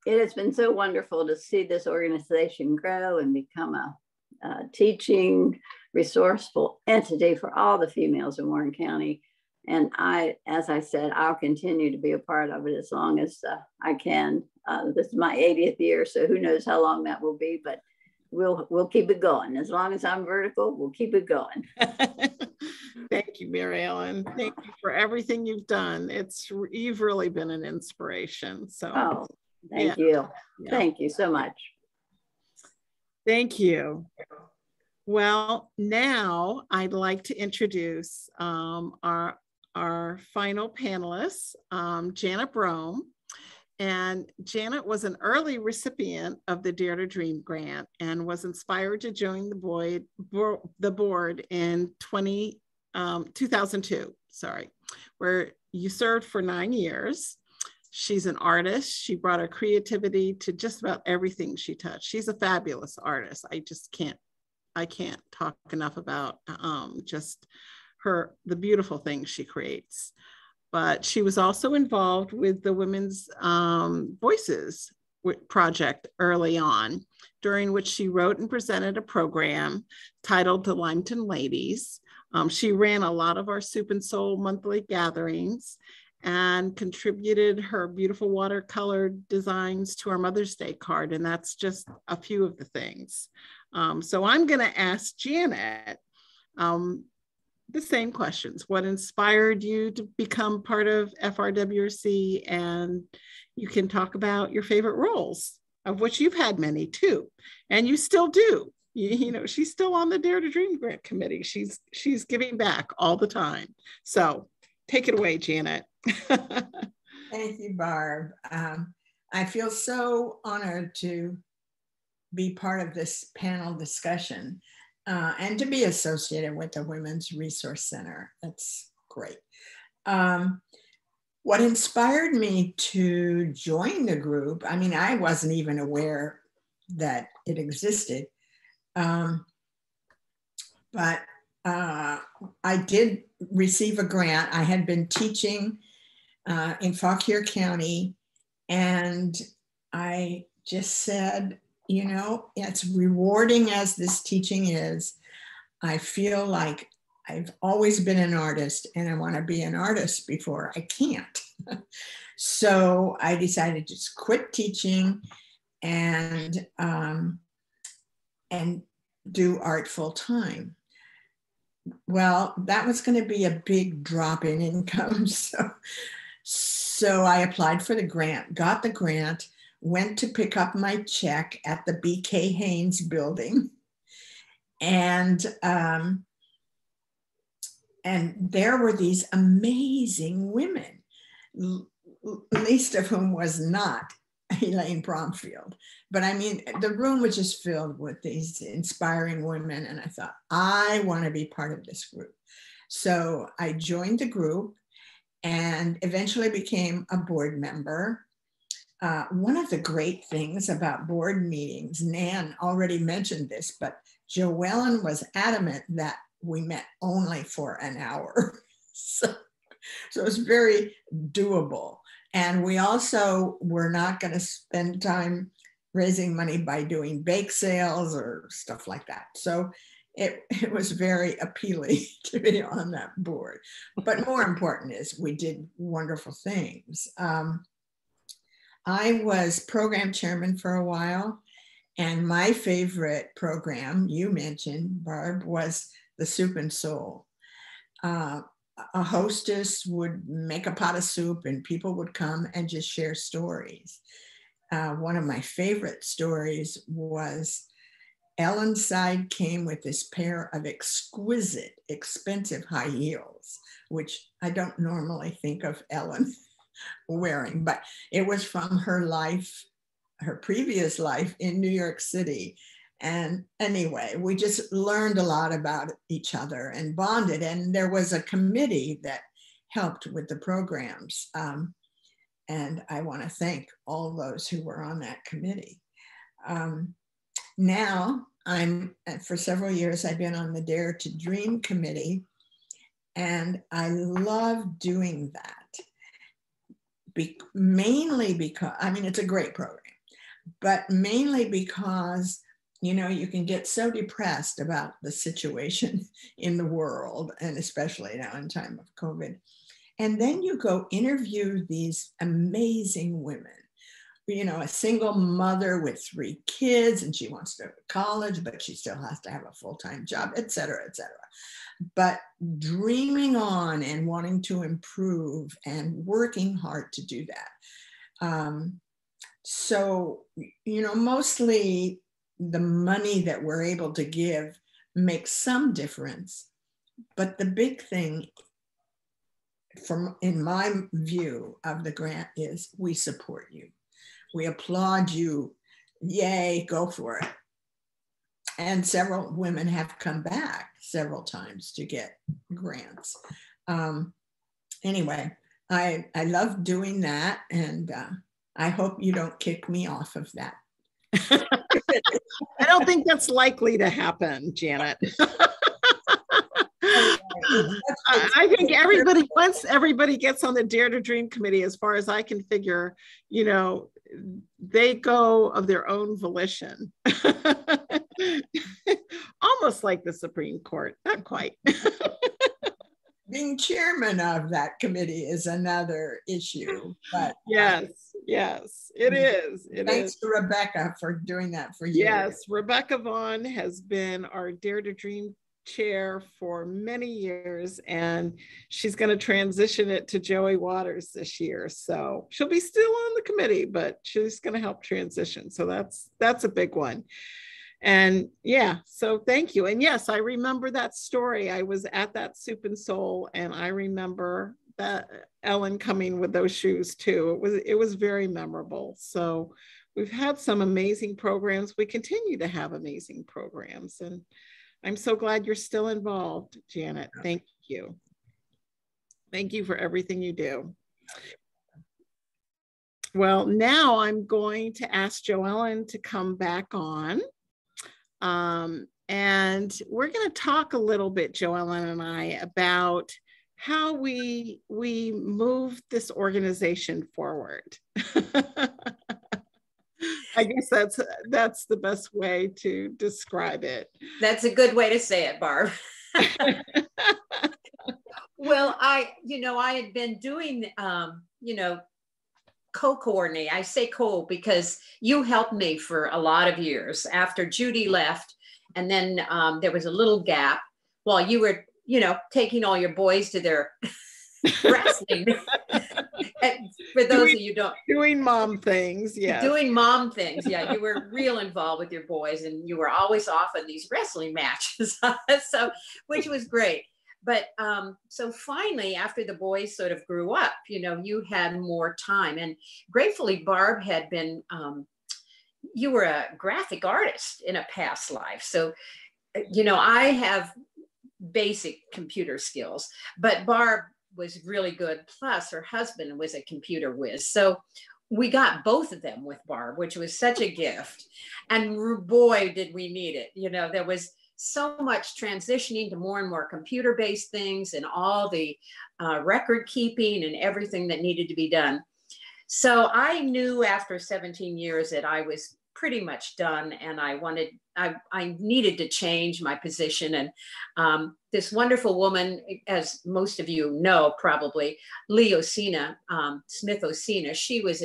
It has been so wonderful to see this organization grow and become a teaching, resourceful entity for all the females in Warren County. And as I said, I'll continue to be a part of it as long as I can. This is my 80th year, so who knows how long that will be, but we'll keep it going. As long as I'm vertical, we'll keep it going. Thank you, Mary Ellen. Thank you for everything you've done. You've really been an inspiration. So, thank you. Yeah. Thank you so much. Thank you. Well, now I'd like to introduce our final panelists, Janet Brome. And Janet was an early recipient of the Dare to Dream grant and was inspired to join the board in 2002, where you served for 9 years. She's an artist. She brought her creativity to just about everything she touched. She's a fabulous artist. I can't talk enough about just the beautiful things she creates. But she was also involved with the Women's Voices project early on, during which she wrote and presented a program titled The Limetown Ladies. She ran a lot of our Soup and Soul monthly gatherings and contributed her beautiful watercolor designs to our Mother's Day card. And that's just a few of the things. So I'm going to ask Janet the same questions. What inspired you to become part of FRWC? And you can talk about your favorite roles, of which you've had many too, and you still do. You know, she's still on the Dare to Dream Grant Committee. She's giving back all the time. So take it away, Janet. Thank you, Barb. I feel so honored to be part of this panel discussion and to be associated with the Women's Resource Center. That's great. What inspired me to join the group, I mean, I wasn't even aware that it existed, but I did receive a grant. I had been teaching in Fauquier County, and I just said, you know, as rewarding as this teaching is, I feel like I've always been an artist and I want to be an artist before I can't. So I decided to just quit teaching and do art full time. Well, that was going to be a big drop in income. So I applied for the grant, got the grant, went to pick up my check at the B.K. Haynes building. And there were these amazing women, least of whom was not Elaine Bromfield. But I mean, the room was just filled with these inspiring women. And I thought, I want to be part of this group. So I joined the group and eventually became a board member. One of the great things about board meetings, Nan already mentioned this, but JoEllen was adamant that we met only for an hour. So it was very doable. And we also were not going to spend time raising money by doing bake sales or stuff like that. So it was very appealing to be on that board. But more important is we did wonderful things. I was program chairman for a while, and my favorite program, you mentioned, Barb, was the Soup and Soul. A hostess would make a pot of soup and people would come and just share stories. One of my favorite stories was Ellen's side came with this pair of exquisite, expensive high heels, which I don't normally think of Ellen wearing, but it was from her life, her previous life in New York City. And anyway, we just learned a lot about each other and bonded. And there was a committee that helped with the programs. And I want to thank all those who were on that committee. Now, for several years, I've been on the Dare to Dream committee, and I love doing that. Mainly because, I mean, it's a great program, but mainly because, you know, you can get so depressed about the situation in the world, and especially now in time of COVID. And then you go interview these amazing women, you know, a single mother with 3 kids, and she wants to go to college, but she still has to have a full-time job, et cetera, but dreaming on and wanting to improve and working hard to do that. So, you know, mostly the money that we're able to give makes some difference, but the big thing in my view of the grant is we support you. We applaud you. Yay, go for it. And several women have come back several times to get grants. Anyway, I love doing that, and I hope you don't kick me off of that. I don't think that's likely to happen, Janet. I think once everybody gets on the Dare to Dream committee, as far as I can figure, you know, they go of their own volition. Almost like the Supreme Court, not quite. Being chairman of that committee is another issue, but yes, it is. Thanks to Rebecca for doing that for you. Yes, Rebecca Vaughn has been our Dare to Dream chair for many years, and she's going to transition it to Joey Waters this year. So she'll be still on the committee, but she's going to help transition. So that's a big one. And yeah, so thank you. And yes, I remember that story. I was at that Soup and Soul, and I remember that Ellen coming with those shoes too. It was very memorable. So we've had some amazing programs. We continue to have amazing programs, and I'm so glad you're still involved, Janet. Thank you. Thank you for everything you do. Well, now I'm going to ask JoEllen to come back on. And we're going to talk a little bit, JoEllen and I, about how we move this organization forward. I guess that's the best way to describe it. That's a good way to say it, Barb. Well, I had been doing, co-coordinate. I say co because you helped me for a lot of years after Judy left. And then there was a little gap while you were, taking all your boys to their wrestling. For those of you who don't. Doing mom things, yeah. Doing mom things, yeah. You were real involved with your boys, and you were always off in these wrestling matches, which was great. But so finally, after the boys sort of grew up, you had more time. And gratefully, Barb had been, you were a graphic artist in a past life. So, I have basic computer skills, but Barb was really good. Plus, her husband was a computer whiz. So we got both of them with Barb, which was such a gift. And boy, did we need it. There was so much transitioning to more and more computer-based things, and all the record keeping and everything that needed to be done. So I knew after 17 years that I was pretty much done, and I needed to change my position. And this wonderful woman, as most of you know, probably, Lee Osina, Smith Osina, she was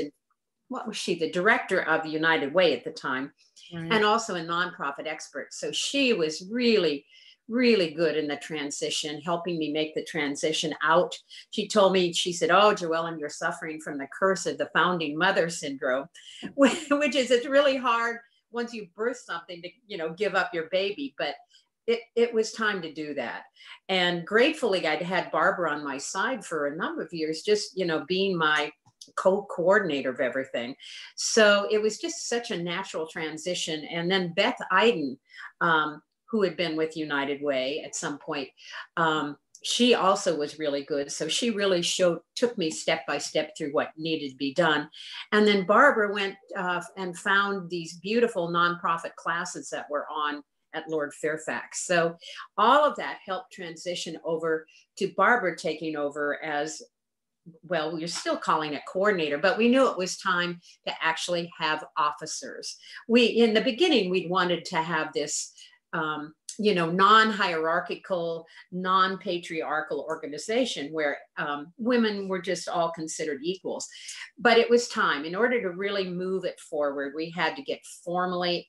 what was she? The director of United Way at the time, right, and also a nonprofit expert. So she was really, really good in the transition, helping me make the transition out. She told me, she said, "Oh, JoEllen, you're suffering from the curse of the founding mother syndrome," which is, it's really hard once you birth something to, you know, give up your baby. But it was time to do that. And gratefully, I'd had Barbara on my side for a number of years, just, you know, being my co-coordinator of everything. So it was just such a natural transition. And then Beth Iden, who had been with United Way at some point, she also was really good. So she really took me step by step through what needed to be done. And then Barbara went and found these beautiful nonprofit classes that were on at Lord Fairfax. So all of that helped transition over to Barbara taking over as, well, we're still calling it coordinator, but we knew it was time to actually have officers. In the beginning, we wanted to have this, you know, non-hierarchical, non-patriarchal organization where women were just all considered equals. But it was time. In order to really move it forward, we had to get formally,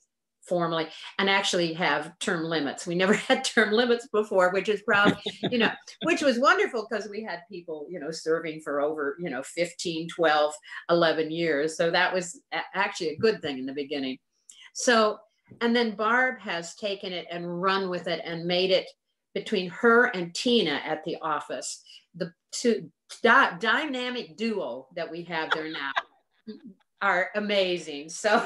and actually have term limits. We never had term limits before, which is probably, you know, which was wonderful because we had people, you know, serving for over, you know, 15, 12, 11 years. So that was actually a good thing in the beginning. So, and then Barb has taken it and run with it and made it, between her and Tina at the office, the two dynamic duo that we have there now are amazing. So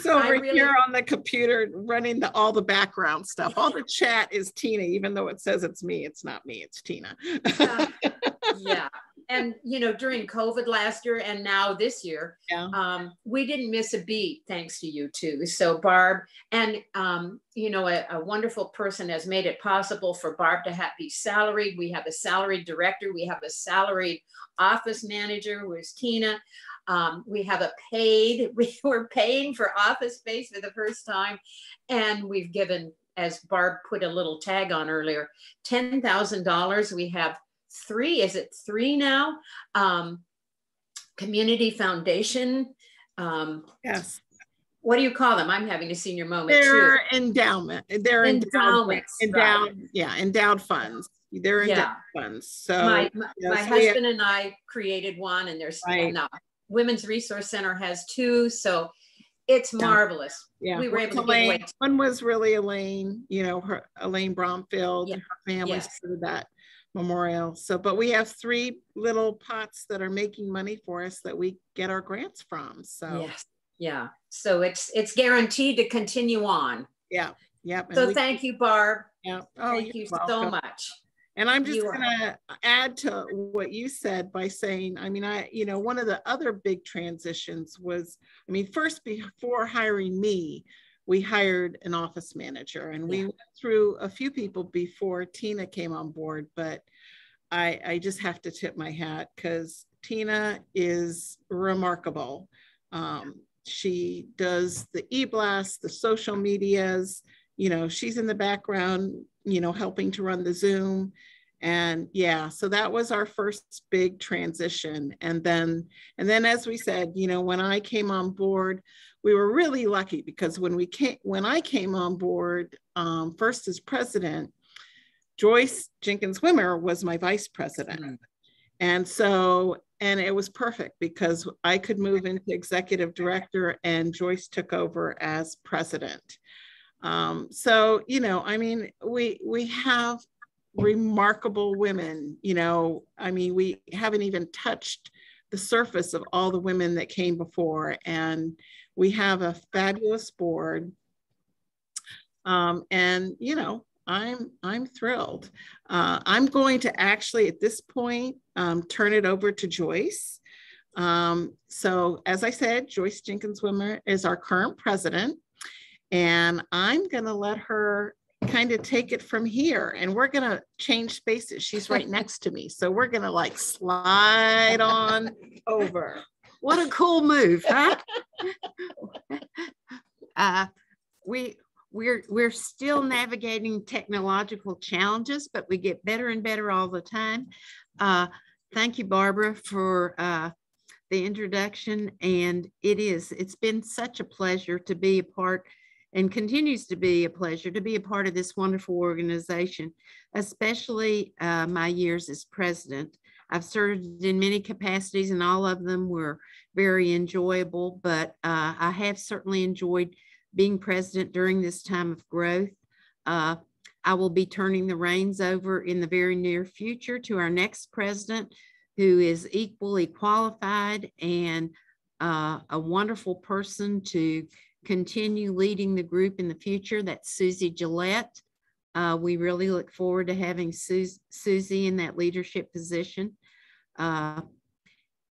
over here on the computer running all the background stuff. All the chat is Tina, even though it says it's me. It's not me, it's Tina. Yeah. And, you know, during COVID last year and now this year, we didn't miss a beat thanks to you two. So Barb and, you know, a wonderful person has made it possible for Barb to be salaried. We have a salaried director. We have a salaried office manager, who is Tina. We have we're paying for office space for the first time. And we've given, as Barb put a little tag on earlier, $10,000. We have three now? Community Foundation. Yes. What do you call them? I'm having a senior moment They're too. Endowment. They're endowments. Endowed, right. Yeah, endowed funds. They're endowed funds. So my husband and I created one, and there's and the Women's Resource Center has two. So it's marvelous. Yeah, we were able to give away. One was really Elaine, you know, Elaine Bromfield, her family started that memorial. So, but we have 3 little pots that are making money for us that we get our grants from. So yes, yeah. So it's guaranteed to continue on. Yeah, yeah. So thank you, Barb. Yeah. Oh, thank you so much. And I'm just going to add to what you said by saying, I mean, you know, one of the other big transitions was, I mean, first, before hiring me, we hired an office manager, and we went through a few people before Tina came on board, but I just have to tip my hat because Tina is remarkable. She does the e-blasts, the social medias, you know, she's in the background, you know, helping to run the Zoom. And yeah, so that was our first big transition. And then as we said, you know, when I came on board, we were really lucky because when I came on board first as president, Joyce Jenkins Wimmer was my vice president. And so, and it was perfect because I could move into executive director and Joyce took over as president. So, you know, I mean, we have remarkable women, you know, I mean, we haven't even touched the surface of all the women that came before, and we have a fabulous board. And, you know, I'm thrilled. I'm going to actually at this point, turn it over to Joyce. So as I said, Joyce Jenkins Wimmer is our current president. And I'm going to let her kind of take it from here, and we're going to change spaces. She's right next to me. So we're going to like slide on over. What a cool move, huh? We're still navigating technological challenges, but we get better and better all the time. Thank you, Barbara, for the introduction. And it's been such a pleasure to be a part, and continues to be a pleasure to be a part of this wonderful organization, especially my years as president. I've served in many capacities and all of them were very enjoyable, but I have certainly enjoyed being president during this time of growth. I will be turning the reins over in the very near future to our next president, who is equally qualified and a wonderful person to continue leading the group in the future. That's Susie Gillette. We really look forward to having Susie in that leadership position. And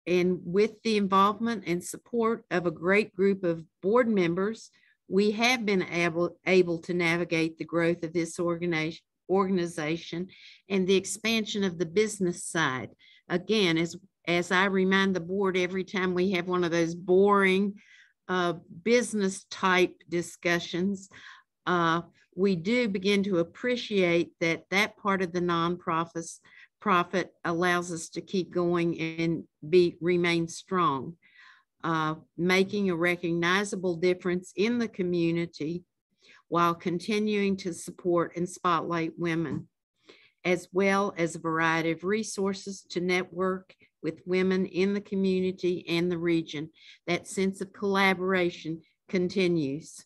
with the involvement and support of a great group of board members, we have been able to navigate the growth of this organization and the expansion of the business side. Again, as I remind the board every time we have one of those boring business type discussions, we do begin to appreciate that part of the nonprofit allows us to keep going and remain strong, making a recognizable difference in the community while continuing to support and spotlight women, as well as a variety of resources to network with women in the community and the region. That sense of collaboration continues.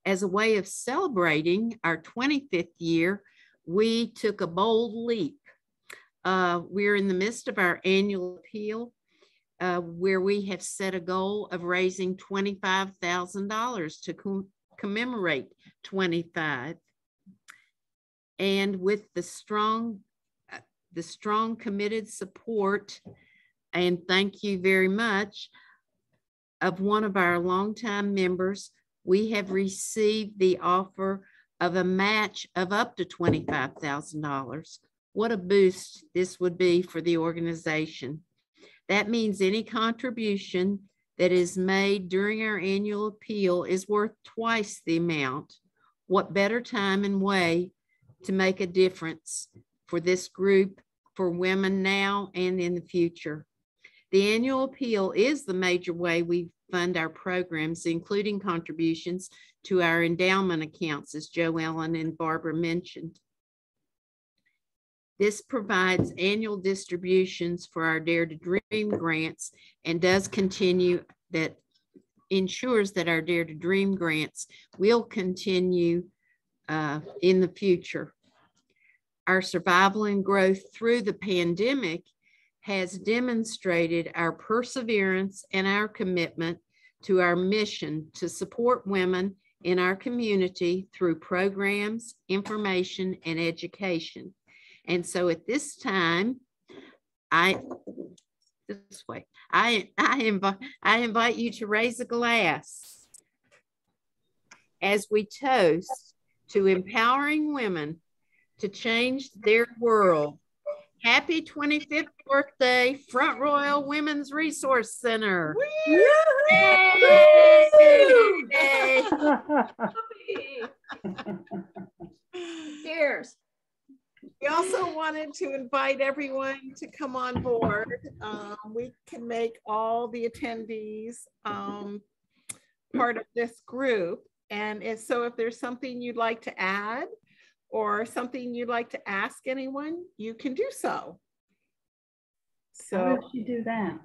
As a way of celebrating our 25th year, we took a bold leap. We're in the midst of our annual appeal, where we have set a goal of raising $25,000 to commemorate 25. And with the strong committed support, and thank you very much, of one of our longtime members, we have received the offer of a match of up to $25,000. What a boost this would be for the organization. That means any contribution that is made during our annual appeal is worth twice the amount. What better time and way to make a difference for this group, for women now and in the future. The annual appeal is the major way we fund our programs, including contributions to our endowment accounts, as JoEllen and Barbara mentioned. This provides annual distributions for our Dare to Dream grants and does continue, that ensures that our Dare to Dream grants will continue in the future. Our survival and growth through the pandemic has demonstrated our perseverance and our commitment to our mission to support women in our community through programs, information, and education. And so at this time, I invite you to raise a glass as we toast to empowering women to change their world. Happy 25th birthday, Front Royal Women's Resource Center. Yay! Cheers. We also wanted to invite everyone to come on board. We can make all the attendees part of this group. And if there's something you'd like to add or something you'd like to ask anyone, you can do so. How does she do that?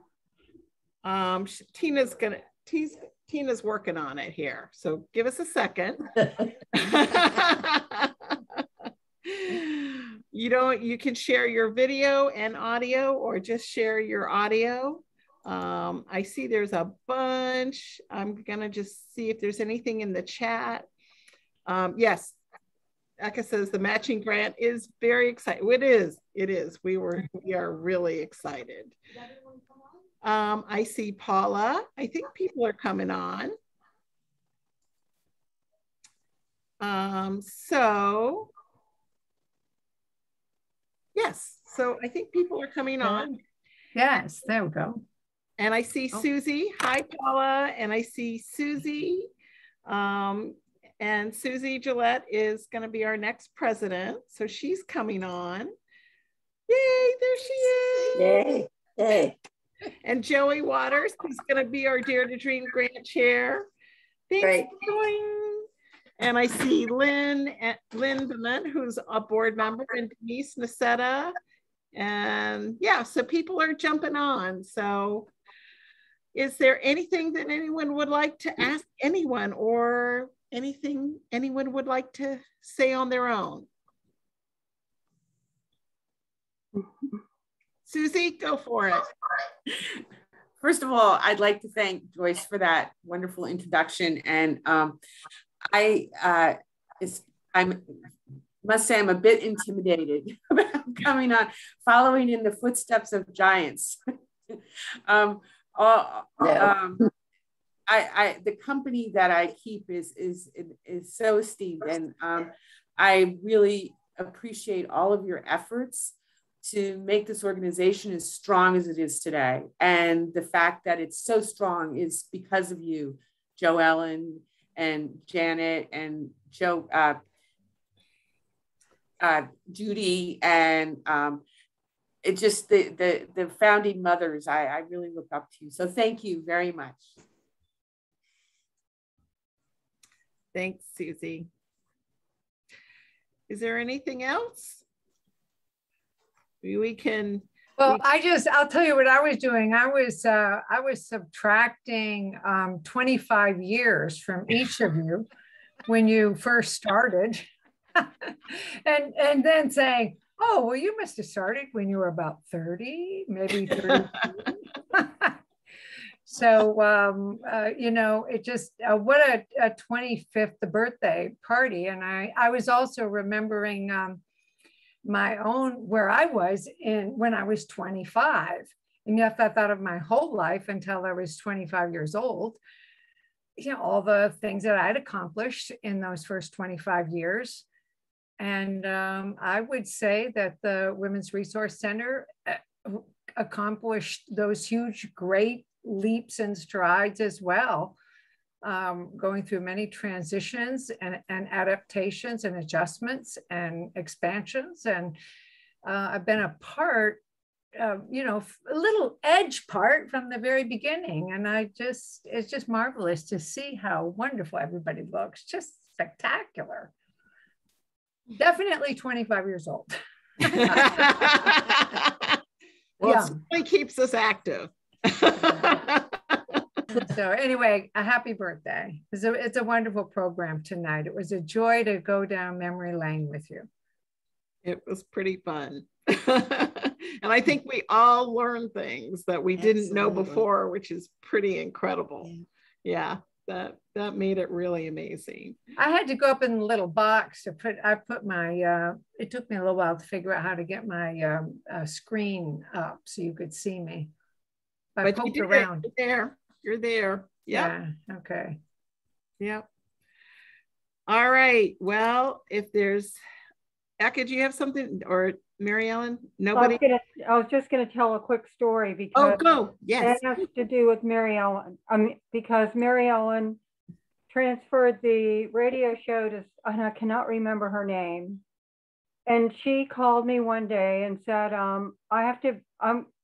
Tina's working on it here. So give us a second. You can share your video and audio or just share your audio. I see there's a bunch. I'm gonna just see if there's anything in the chat. Yes, Eka says the matching grant is very exciting. It is. We are really excited. I see Paula. I think people are coming on. Yes, so I think people are coming on. Yes, there we go. And I see Susie. Hi, Paula. And I see Susie. And Susie Gillette is going to be our next president. So she's coming on. Yay, there she is. Yay. Yay. And Joey Waters, who's going to be our Dare to Dream Grant Chair. Thanks Great. for joining. And I see Lynn Bennett, who's a board member, and Denise Nacetta. And yeah, so people are jumping on. So is there anything that anyone would like to ask anyone, or anything anyone would like to say on their own? Susie, go for it. First of all, I'd like to thank Joyce for that wonderful introduction. And I must say I'm a bit intimidated about coming on, following in the footsteps of giants. The company that I keep is so esteemed, and I really appreciate all of your efforts to make this organization as strong as it is today. And the fact that it's so strong is because of you, JoEllen and Janet and Judy, and it just the founding mothers. I really look up to you. So thank you very much. Thanks, Susie. Is there anything else? We can. Well, I'll tell you what I was doing. I was subtracting 25 years from each of you when you first started, and then saying, oh, well, you must have started when you were about 30, maybe 30. So, you know, it just, what a 25th birthday party. And I was also remembering my own, where I was when I was 25. And yet I thought of my whole life until I was 25 years old, you know, all the things that I'd accomplished in those first 25 years. And I would say that the Women's Resource Center accomplished those huge, great leaps and strides as well, going through many transitions and adaptations and adjustments and expansions. And I've been a part, you know, a little edge part from the very beginning. And it's just marvelous to see how wonderful everybody looks, just spectacular. Definitely 25 years old. Well, Yeah. it certainly keeps us active. So anyway, a happy birthday. It's a wonderful program tonight. It was a joy to go down memory lane with you. It was pretty fun. And I think we all learned things that we didn't know before, which is pretty incredible. Yeah, that made it really amazing. I had to go up in the little box to put my, it took me a little while to figure out how to get my screen up so you could see me. I poked around. You're there. Yep. Yeah. Okay. Yep. All right. Well, if there's, Eka, do you have something, or Mary Ellen? Nobody? I was just going to tell a quick story because go. Yes. That has to do with Mary Ellen. Because Mary Ellen transferred the radio show to, and I cannot remember her name. And she called me one day and said,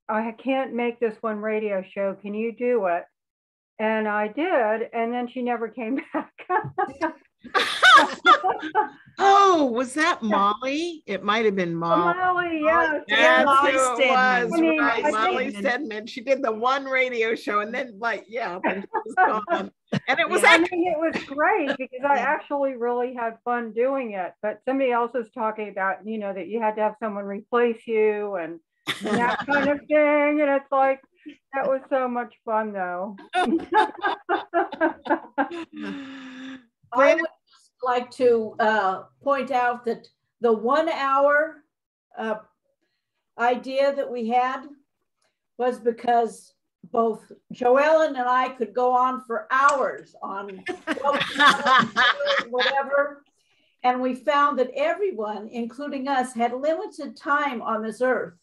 I can't make this one radio show. Can you do it? And I did. And then she never came back. Oh, was that Molly? It might have been Molly. Molly, yeah. That's Molly who it was, Stedman. right? Molly Stedman. She did the one radio show, and then then she was gone. And it was it was great because I actually really had fun doing it. But somebody else was talking about, you know, that you had to have someone replace you and that kind of thing. And it's like, that was so much fun though. I would just like to point out that the 1 hour idea that we had was because both JoEllen and I could go on for hours on whatever. And we found that everyone, including us, had limited time on this earth.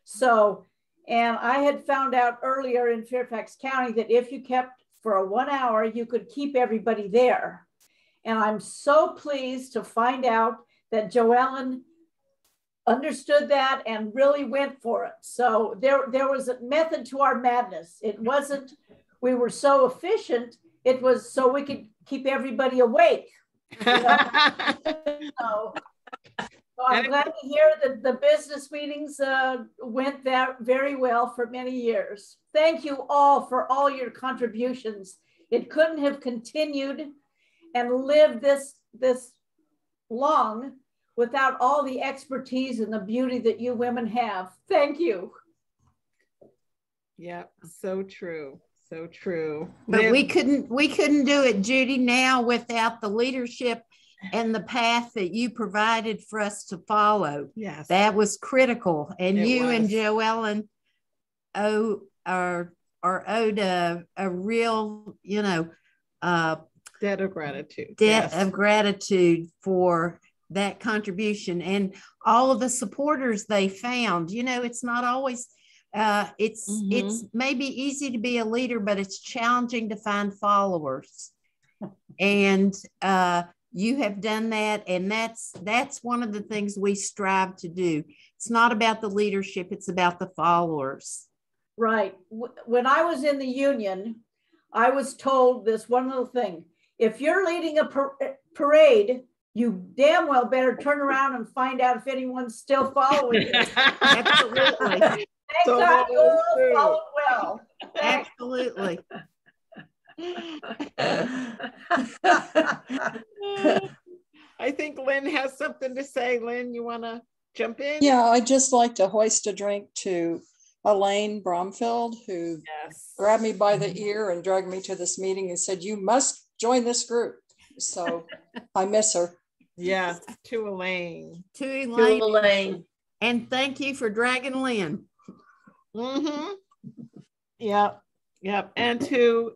So, And I had found out earlier in Fairfax County that if you kept for 1 hour, you could keep everybody there. And I'm so pleased to find out that JoEllen understood that and really went for it. So there was a method to our madness. It wasn't, we were so efficient, it was so we could keep everybody awake. You know? So I'm glad to hear that the business meetings went there very well for many years. Thank you all for all your contributions. It couldn't have continued and lived this long without all the expertise and the beauty that you women have. Thank you. Yeah, so true. So true. But we couldn't do it, Judy, now without the leadership and the path that you provided for us to follow. Yes. That was critical. And you and JoEllen are owed a real, debt of gratitude. Debt of gratitude for that contribution and all of the supporters they found. It's not always it's maybe easy to be a leader, but it's challenging to find followers. And you have done that, and that's one of the things we strive to do. It's not about the leadership, it's about the followers. Right. When I was in the union, I was told this one little thing: if you're leading a parade, you damn well better turn around and find out if anyone's still following you. Absolutely. Thank God you all followed well. Thanks. Absolutely. I think Lynn has something to say. Lynn, you want to jump in? Yeah, I'd just like to hoist a drink to Elaine Bromfield, who grabbed me by the ear and dragged me to this meeting and said, "You must join this group." So I miss her. Yes, to Elaine. To Elaine. And thank you for dragging Lynn. Yep. And to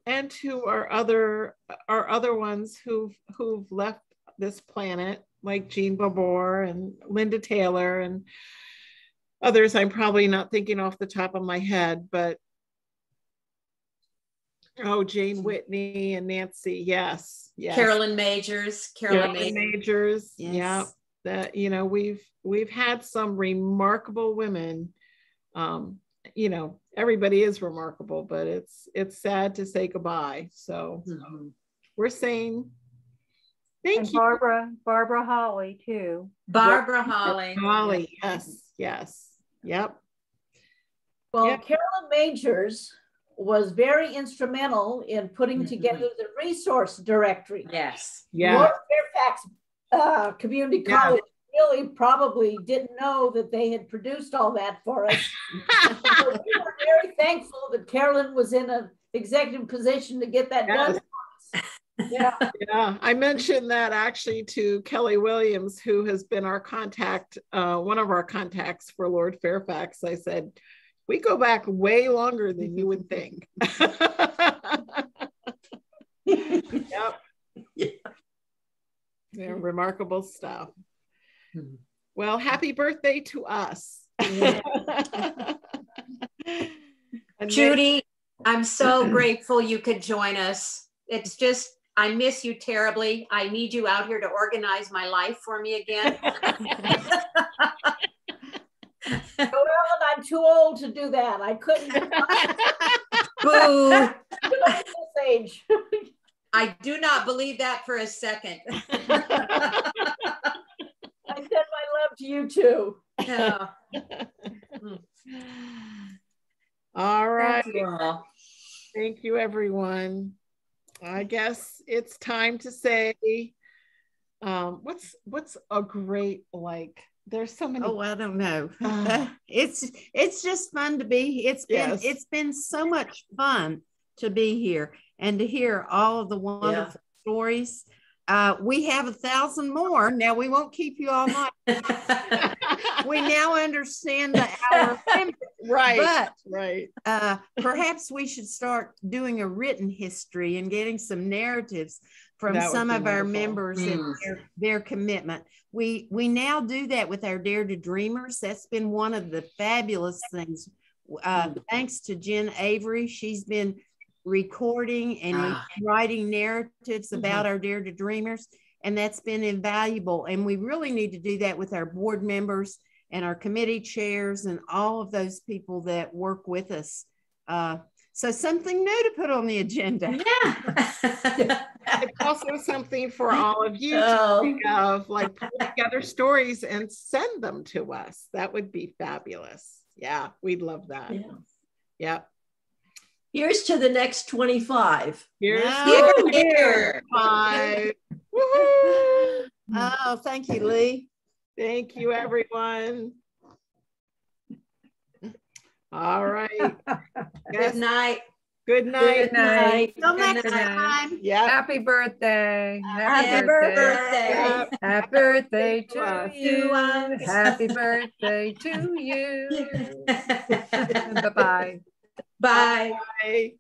our other ones who've left this planet, like Jean Babor and Linda Taylor and others I'm probably not thinking off the top of my head, but Jane Whitney and Nancy, yes. Carolyn Majors. Yes. Yeah. That we've had some remarkable women. Everybody is remarkable, but it's sad to say goodbye. So we're saying thank you. Barbara Holly too. Barbara Holly. Yes. Yep. Well, Carolyn Majors was very instrumental in putting together the resource directory. Yes. North Fairfax Community College really probably didn't know that they had produced all that for us. So we were very thankful that Carolyn was in an executive position to get that done for us. Yeah, I mentioned that actually to Kelly Williams, who has been our contact, one of our contacts for Lord Fairfax. I said, we go back way longer than you would think. They're remarkable stuff. Well, happy birthday to us. Judy, I'm so grateful you could join us. It's just, I miss you terribly. I need you out here to organize my life for me again. Well, I'm too old to do that. I couldn't. Boo. At this age. I do not believe that for a second. I said my love to you too. Yeah. All right. Thank you all. Thank you, everyone. I guess it's time to say, what's a great, there's so many. Oh, I don't know. It's just fun to be. It's been so much fun to be here and to hear all of the wonderful stories. We have 1,000 more. Now we won't keep you all night. We now understand the hour limit. Right. But perhaps we should start doing a written history and getting some narratives from some of our members and their commitment. We now do that with our Dare to Dreamers. That's been one of the fabulous things Thanks to Jen Avery. She's been recording and writing narratives about our Dare to Dreamers, and that's been invaluable. And we really need to do that with our board members and our committee chairs and all of those people that work with us. So something new to put on the agenda. Yeah. It's also something for all of you to think of, like put together stories and send them to us. That would be fabulous. Yeah, we'd love that. Yeah. Yep. Here's to the next 25. Here's Here. 5. Woohoo! Oh, thank you, Lee. Thank you, everyone. All right. Good night. Good night. Good night. Till Good next night. time. Yeah. Happy birthday. Happy birthday. Happy birthday to us. you. To us. Happy birthday to you. Bye-bye. Bye. Bye.